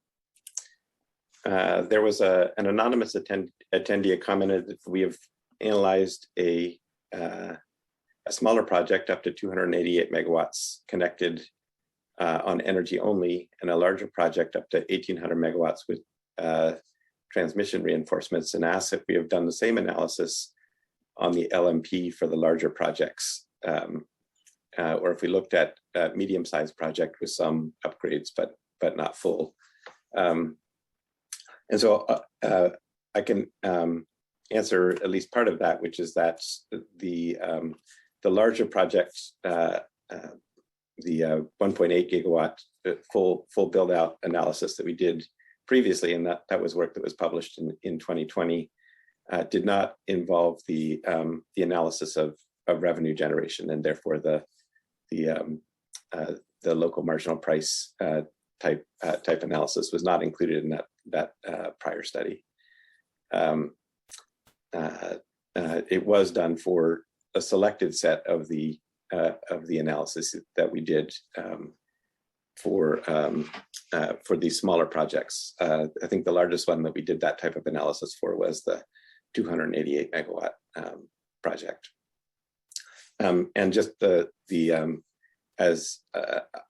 was an anonymous attendee commented that we have analyzed a smaller project up to 288 megawatts connected on energy only, and a larger project up to 1800 megawatts with transmission reinforcements, and asked if we have done the same analysis on the LMP for the larger projects, or if we looked at a medium-sized project with some upgrades, but not full. And so I can answer at least part of that, which is that the larger project, the 1.8 gigawatt full build out analysis that we did previously, and that was work that was published in 2020, did not involve the analysis of revenue generation, and therefore the local marginal price type analysis was not included in that prior study. It was done for a selected set of the analysis that we did for these smaller projects. I think the largest one that we did that type of analysis for was the 288 megawatt project. And just as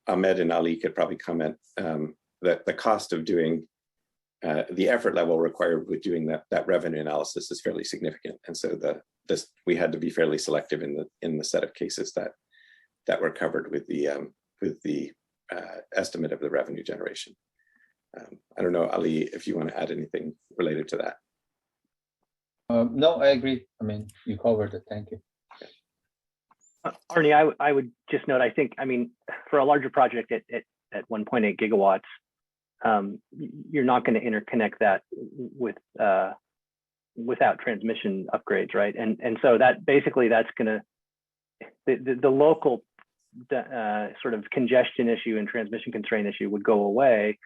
Ahmed and Ali could probably comment, that the cost of doing the effort level required with doing that revenue analysis is fairly significant, and so we had to be fairly selective in the set of cases that were covered with the estimate of the revenue generation. I don't know, Ali, if you want to add anything related to that. No, I agree. I mean, you covered it. Thank you. Arne, I would just note, I think, I mean, for a larger project at 1.8 gigawatts, you're not going to interconnect that without transmission upgrades, right? And so that basically that's going to, the local sort of congestion issue and transmission constraint issue would go away.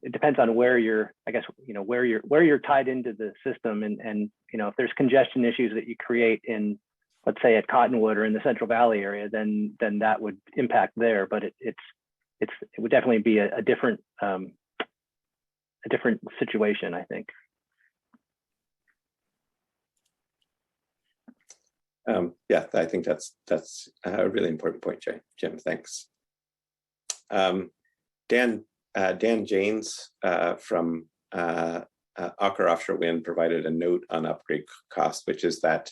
It depends on where you're, I guess, where you're tied into the system, and if there's congestion issues that you create in, let's say, at Cottonwood or in the Central Valley area, then that would impact there. But it would definitely be a different situation, I think. Yeah, I think that's a really important point, Jim. Thanks. Dan Janes from Aker Offshore Wind provided a note on upgrade cost, which is that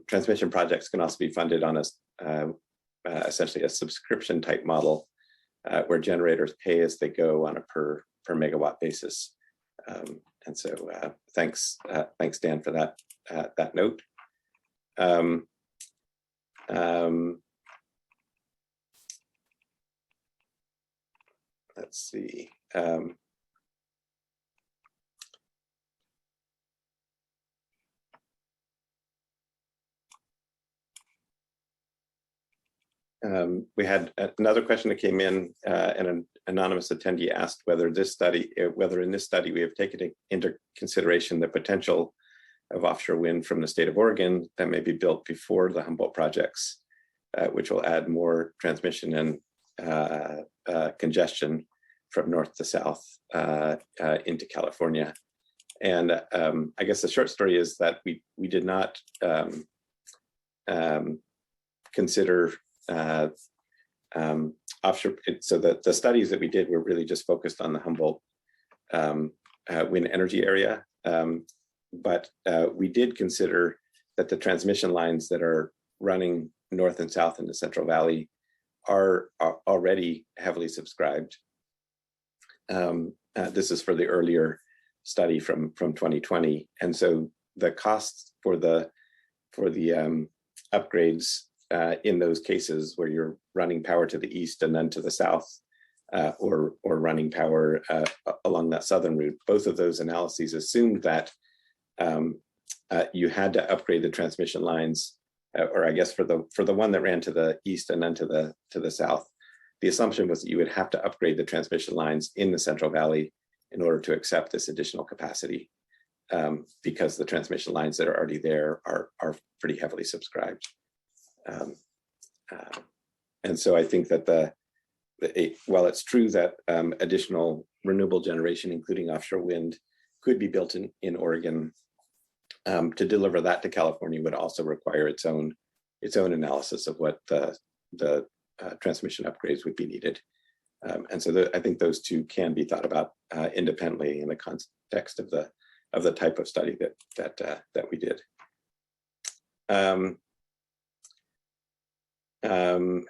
transmission projects can also be funded on essentially a subscription type model, where generators pay as they go on a per megawatt basis. And so thanks Dan for that note. Let's see. We had another question that came in, and an anonymous attendee asked whether in this study we have taken into consideration the potential of offshore wind from the state of Oregon that may be built before the Humboldt projects, which will add more transmission and congestion from north to south into California. And I guess the short story is that we did not consider offshore. So the studies that we did were really just focused on the Humboldt wind energy area. But we did consider that the transmission lines that are running north and south in the Central Valley are already heavily subscribed. This is for the earlier study from 2020, and so the costs for the upgrades in those cases where you're running power to the east and then to the south, or running power along that southern route, both of those analyses assumed that you had to upgrade the transmission lines, or I guess for the one that ran to the east and then to the south, the assumption was that you would have to upgrade the transmission lines in the Central Valley in order to accept this additional capacity, because the transmission lines that are already there are pretty heavily subscribed. And so I think that while it's true that additional renewable generation, including offshore wind, could be built in Oregon, to deliver that to California would also require its own analysis of what the transmission upgrades would be needed. And so I think those two can be thought about independently in the context of the type of study that we did. An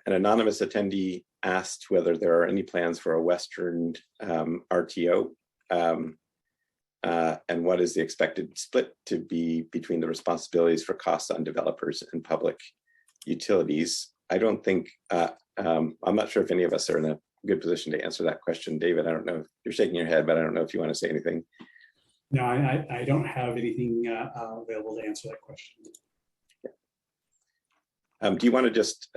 anonymous attendee asked whether there are any plans for a Western RTO, and what is the expected split to be between the responsibilities for costs on developers and public utilities. I don't think, I'm not sure if any of us are in a good position to answer that question. David, I don't know if you're shaking your head, but I don't know if you want to say anything. No, I don't have anything available to answer that question. Do you want to just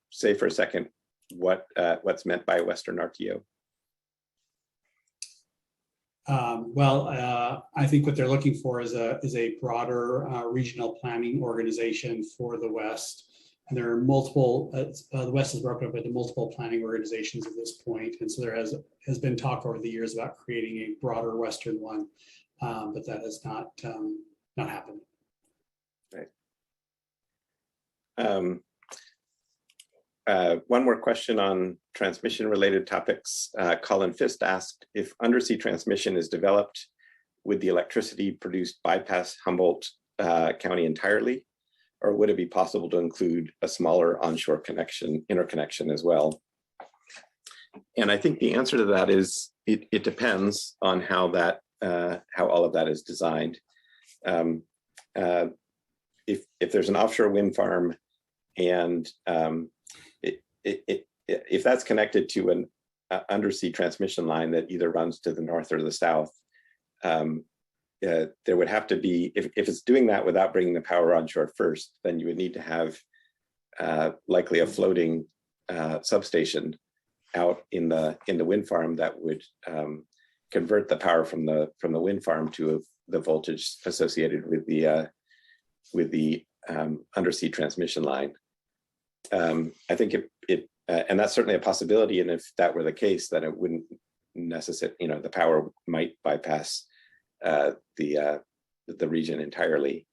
say for a second what's meant by Western RTO? I think what they're looking for is a broader regional planning organization for the West. And there are multiple, the West is broken up into multiple planning organizations at this point. And so there has been talk over the years about creating a broader Western one, but that has not happened. Right. One more question on transmission related topics. Colin Fist asked, if undersea transmission is developed, would the electricity produced bypass Humboldt County entirely, or would it be possible to include a smaller onshore interconnection as well? And I think the answer to that is it depends on how all of that is designed. If there's an offshore wind farm and if that's connected to an undersea transmission line that either runs to the north or the south, there would have to be, if it's doing that without bringing the power onshore first, then you would need to have likely a floating substation out in the wind farm that would convert the power from the wind farm to the voltage associated with the undersea transmission line. I think and that's certainly a possibility. And if that were the case, then it wouldn't necessarily, the power might bypass the region entirely.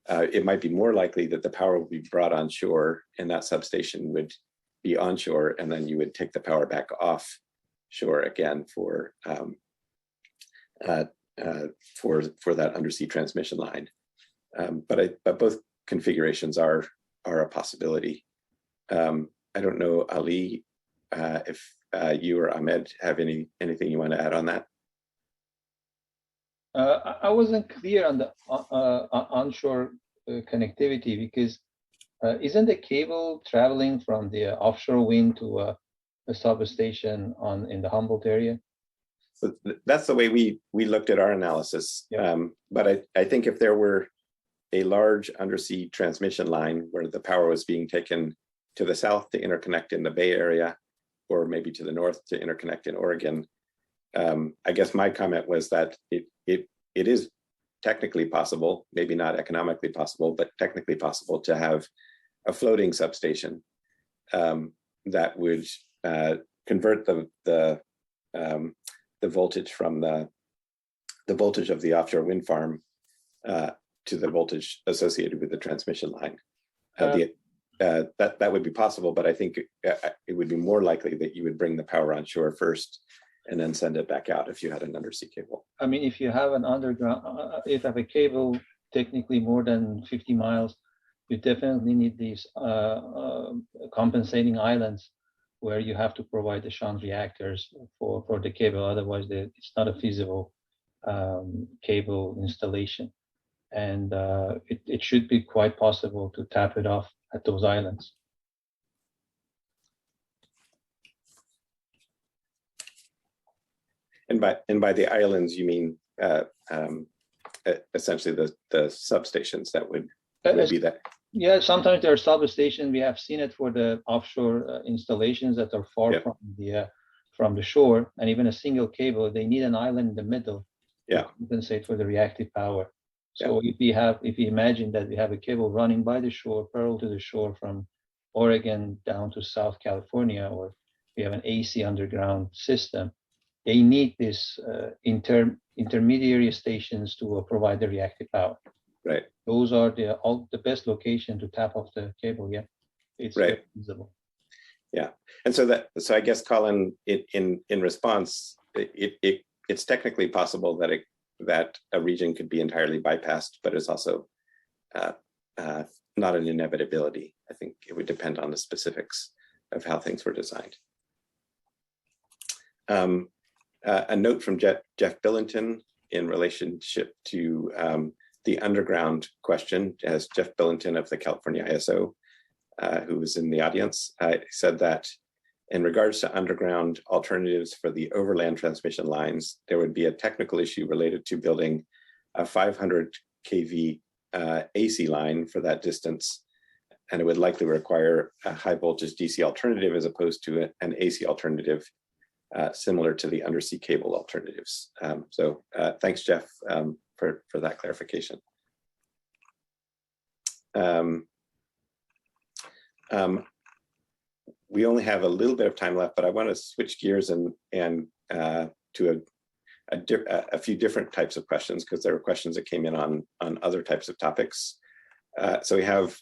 It might be more likely that the power would be brought onshore and that substation would be onshore, and then you would take the power back offshore again for that undersea transmission line. But both configurations are a possibility. I don't know, Ali, if you or Ahmed have anything you want to add on that. I wasn't clear on the onshore connectivity, because isn't the cable traveling from the offshore wind to a substation in the Humboldt area? So that's the way we looked at our analysis. Yeah. But I think if there were a large undersea transmission line where the power was being taken to the south to interconnect in the Bay Area, or maybe to the north to interconnect in Oregon, I guess my comment was that it is technically possible, maybe not economically possible, but technically possible to have a floating substation that would convert the voltage from the voltage of the offshore wind farm to the voltage associated with the transmission line. That would be possible, but I think it would be more likely that you would bring the power onshore first and then send it back out if you had an undersea cable. I mean, if you have an underground, if you have a cable technically more than 50 miles, you definitely need these compensating islands where you have to provide the shunt reactors for the cable. Otherwise, it's not a feasible cable installation. And it should be quite possible to tap it off at those islands. And by the islands, you mean essentially the substations that would be that. Yeah, sometimes there are substations. We have seen it for the offshore installations that are far from the shore, and even a single cable. They need an island in the middle to compensate for the reactive power. So if you imagine that we have a cable running by the shore, parallel to the shore from Oregon down to South California, or we have an AC underground system, they need this intermediary stations to provide the reactive power. Right. Those are the best location to tap off the cable. Yeah, it's very feasible. Yeah, and so I guess, Colin, in response, it's technically possible that a region could be entirely bypassed, but it's also not an inevitability. I think it would depend on the specifics of how things were designed. A note from Jeff Billington in relationship to the underground question, as Jeff Billington of the California ISO, who was in the audience, said that in regards to underground alternatives for the overland transmission lines, there would be a technical issue related to building a 500 kV AC line for that distance, and it would likely require a high voltage DC alternative as opposed to an AC alternative similar to the undersea cable alternatives. So thanks, Jeff, for that clarification. We only have a little bit of time left, but I want to switch gears and to a few different types of questions, because there were questions that came in on other types of topics. So we have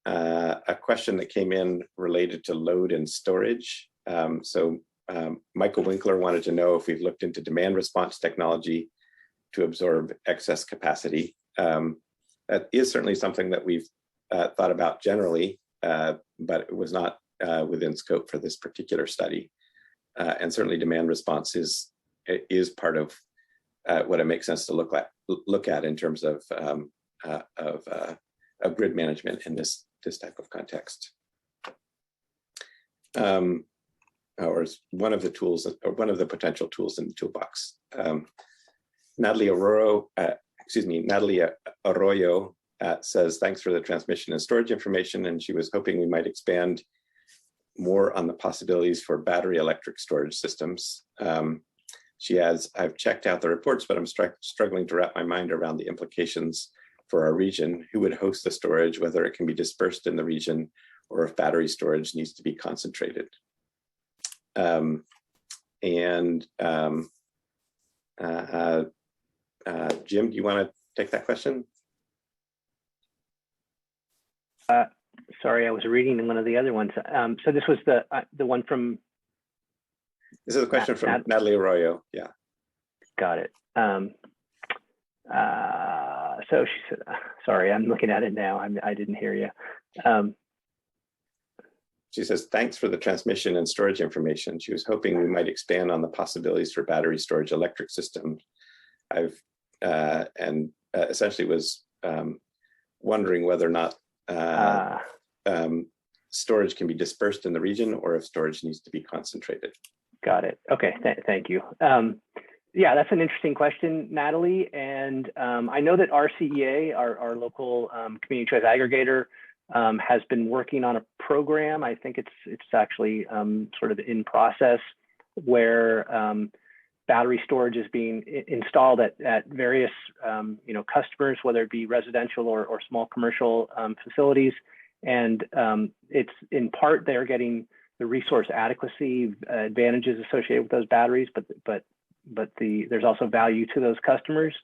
a question that came in related to load and storage. Michael Winkler wanted to know if we've looked into demand response technology to absorb excess capacity. That is certainly something that we've thought about generally, but it was not within scope for this particular study. And certainly demand response is part of what it makes sense to look at in terms of grid management in this type of context. Or is one of the tools, or one of the potential tools in the toolbox. Natalie Arroyo says, thanks for the transmission and storage information, and she was hoping we might expand more on the possibilities for battery electric storage systems. She adds, I've checked out the reports, but I'm struggling to wrap my mind around the implications for our region. Who would host the storage, whether it can be dispersed in the region, or if battery storage needs to be concentrated. Jim, do you want to take that question? Sorry, I was reading one of the other ones. So this was the one from. This is a question from Natalie Arroyo. Yeah. Got it. So she said, sorry, I'm looking at it now. I didn't hear you. She says, thanks for the transmission and storage information. She was hoping we might expand on the possibilities for battery storage electric systems. Essentially was wondering whether or not storage can be dispersed in the region, or if storage needs to be concentrated. Got it. Okay, thank you. Yeah, that's an interesting question, Natalie. And I know that RCEA, our local community choice aggregator, has been working on a program. I think it's actually sort of in process, where battery storage is being installed at various customers, whether it be residential or small commercial facilities. And it's in part they're getting the resource adequacy advantages associated with those batteries, but there's also value to those customers.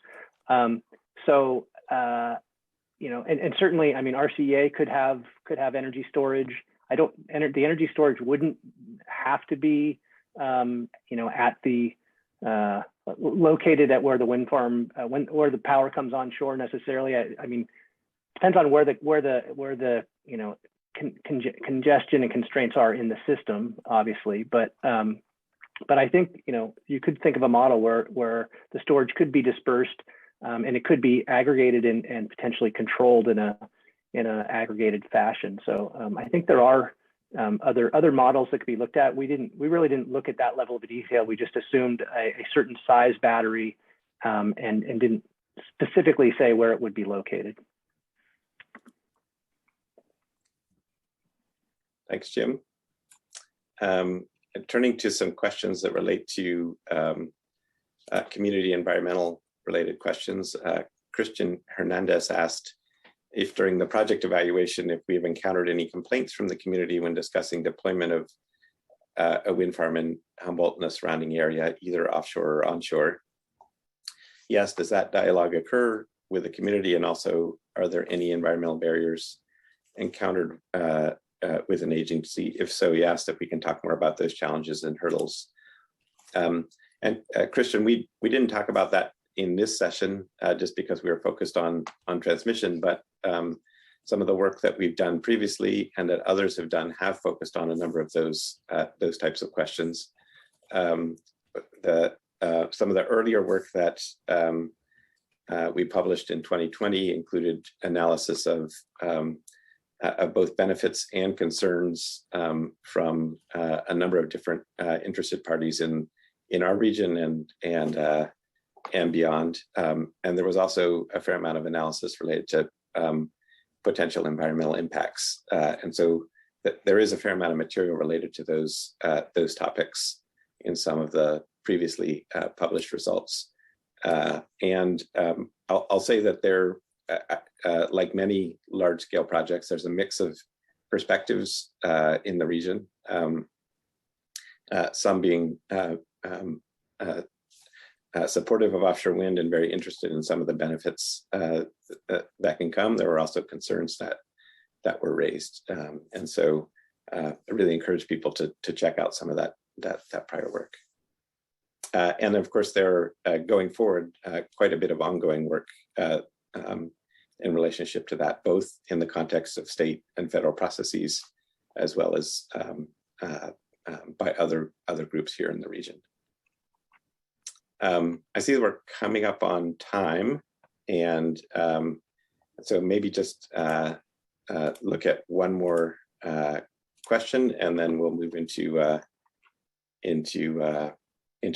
And certainly, I mean, RCEA could have energy storage. The energy storage wouldn't have to be at the located at where the wind farm where the power comes on shore necessarily. I mean, depends on where the congestion and constraints are in the system, obviously. But I think you could think of a model where the storage could be dispersed, and it could be aggregated and potentially controlled in a aggregated fashion. So I think there are other models that could be looked at. We really didn't look at that level of detail. We just assumed a certain size battery, and didn't specifically say where it would be located. Thanks, Jim. Turning to some questions that relate to community environmental related questions, Christian Hernandez asked if during the project evaluation, if we've encountered any complaints from the community when discussing deployment of a wind farm in Humboldt and the surrounding area, either offshore or onshore. Yes, does that dialogue occur with the community? And also, are there any environmental barriers encountered with an agency? If so, he asked if we can talk more about those challenges and hurdles. Christian, we didn't talk about that in this session just because we were focused on transmission, but some of the work that we've done previously and that others have done have focused on a number of those types of questions. Some of the earlier work that we published in 2020 included analysis of both benefits and concerns from a number of different interested parties in our region and beyond. And there was also a fair amount of analysis related to potential environmental impacts. And so there is a fair amount of material related to those topics in some of the previously published results. And I'll say that there, like many large-scale projects, there's a mix of perspectives in the region, some being supportive of offshore wind and very interested in some of the benefits that can come. There were also concerns that were raised. And so I really encourage people to check out some of that prior work. And of course, there going forward, quite a bit of ongoing work in relationship to that, both in the context of state and federal processes, as well as by other groups here in the region. I see that we're coming up on time, and so maybe just look at one more question, and then we'll move into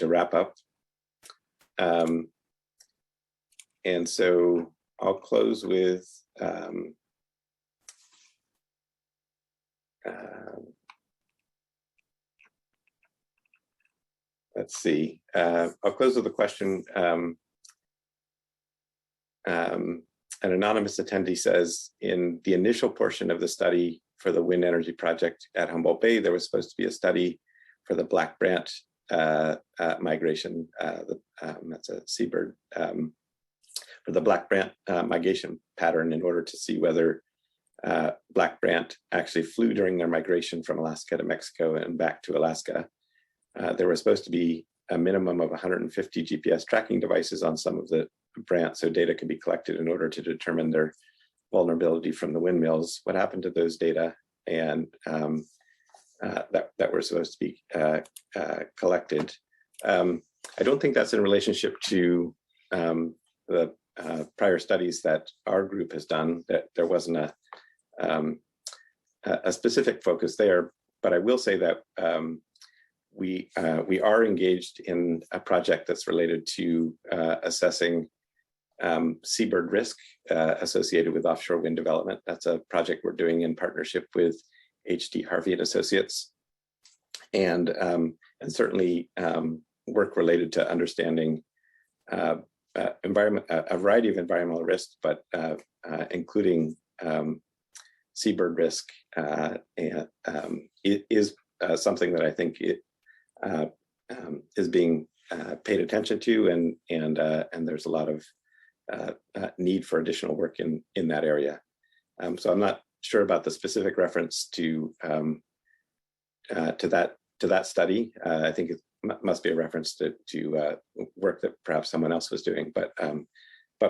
wrap up. And so I'll close with let's see. I'll close with a question. An anonymous attendee says, in the initial portion of the study for the wind energy project at Humboldt Bay, there was supposed to be a study for the black brant migration. That's a seabird, for the black brant migration pattern, in order to see whether black brant actually flew during their migration from Alaska to Mexico and back to Alaska. There was supposed to be a minimum of 150 GPS tracking devices on some of the brant, so data could be collected in order to determine their vulnerability from the windmills. What happened to those data and that were supposed to be collected? I don't think that's in relationship to the prior studies that our group has done. That there wasn't a specific focus there, but I will say that we are engaged in a project that's related to assessing seabird risk associated with offshore wind development. That's a project we're doing in partnership with H.D. Harvey and Associates, and certainly work related to understanding a variety of environmental risks, but including seabird risk, and it is something that I think is being paid attention to, and there's a lot of need for additional work in that area. So I'm not sure about the specific reference to that study. I think it must be a reference to work that perhaps someone else was doing, but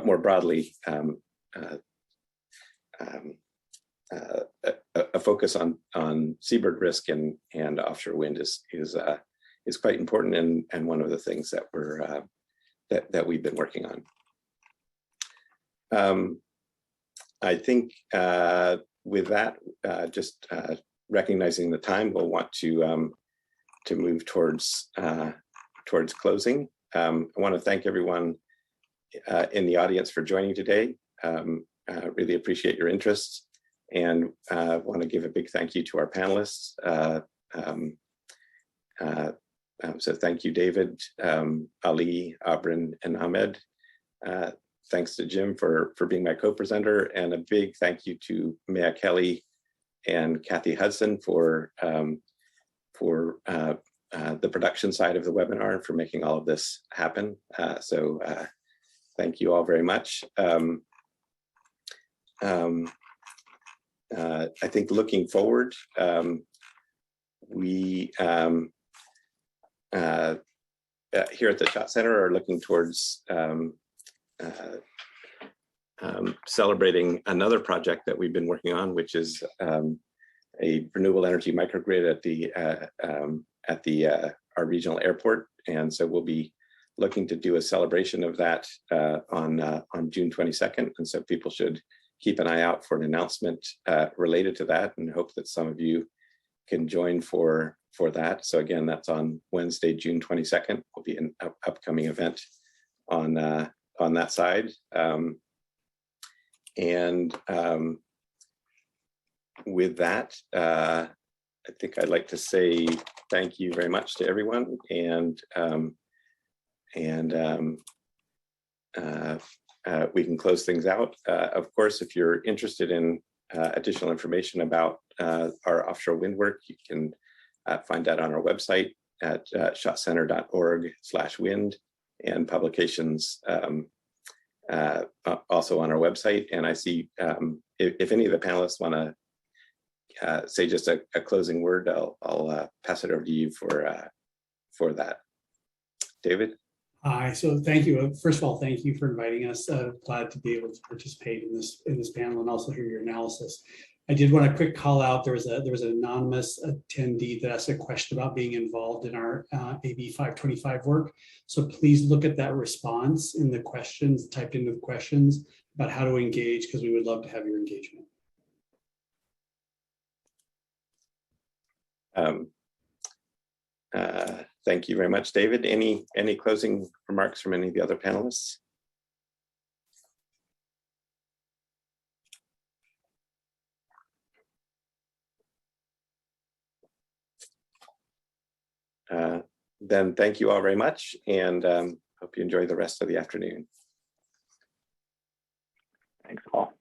more broadly, a focus on seabird risk and offshore wind is quite important, and one of the things that that we've been working on. I think with that, just recognizing the time, we'll want to move towards closing. I want to thank everyone in the audience for joining today. Really appreciate your interest, And want to give a big thank you to our panelists. So thank you, David, Ali, Aubryn, and Ahmed. Thanks to Jim for being my co-presenter, and a big thank you to Maya Kelly and Kathy Hudson for the production side of the webinar and for making all of this happen. So thank you all very much. I think looking forward, we here at the Schatz Center are looking towards celebrating another project that we've been working on, which is a renewable energy microgrid at our regional airport. And so we'll be looking to do a celebration of that on June 22nd. And so people should keep an eye out for an announcement related to that, and hope that some of you can join for that. So again, that's on Wednesday, June 22nd, will be an upcoming event on that side. With that, I think I'd like to say thank you very much to everyone, and we can close things out. Of course, if you're interested in additional information about our offshore wind work, you can find that on our website at schatzcenter.org/wind, and publications also on our website. And I see if any of the panelists want to say just a closing word, I'll pass it over to you for that. David? Hi, so thank you. First of all, thank you for inviting us. Glad to be able to participate in this panel and also hear your analysis. I did want to quick call out, there was an anonymous attendee that asked a question about being involved in our AB 525 work. So please look at that response in the questions, typed into the questions about how to engage, because we would love to have your engagement. Thank you very much, David. Any closing remarks from any of the other panelists? Then thank you all very much, and hope you enjoy the rest of the afternoon. Thanks, Paul.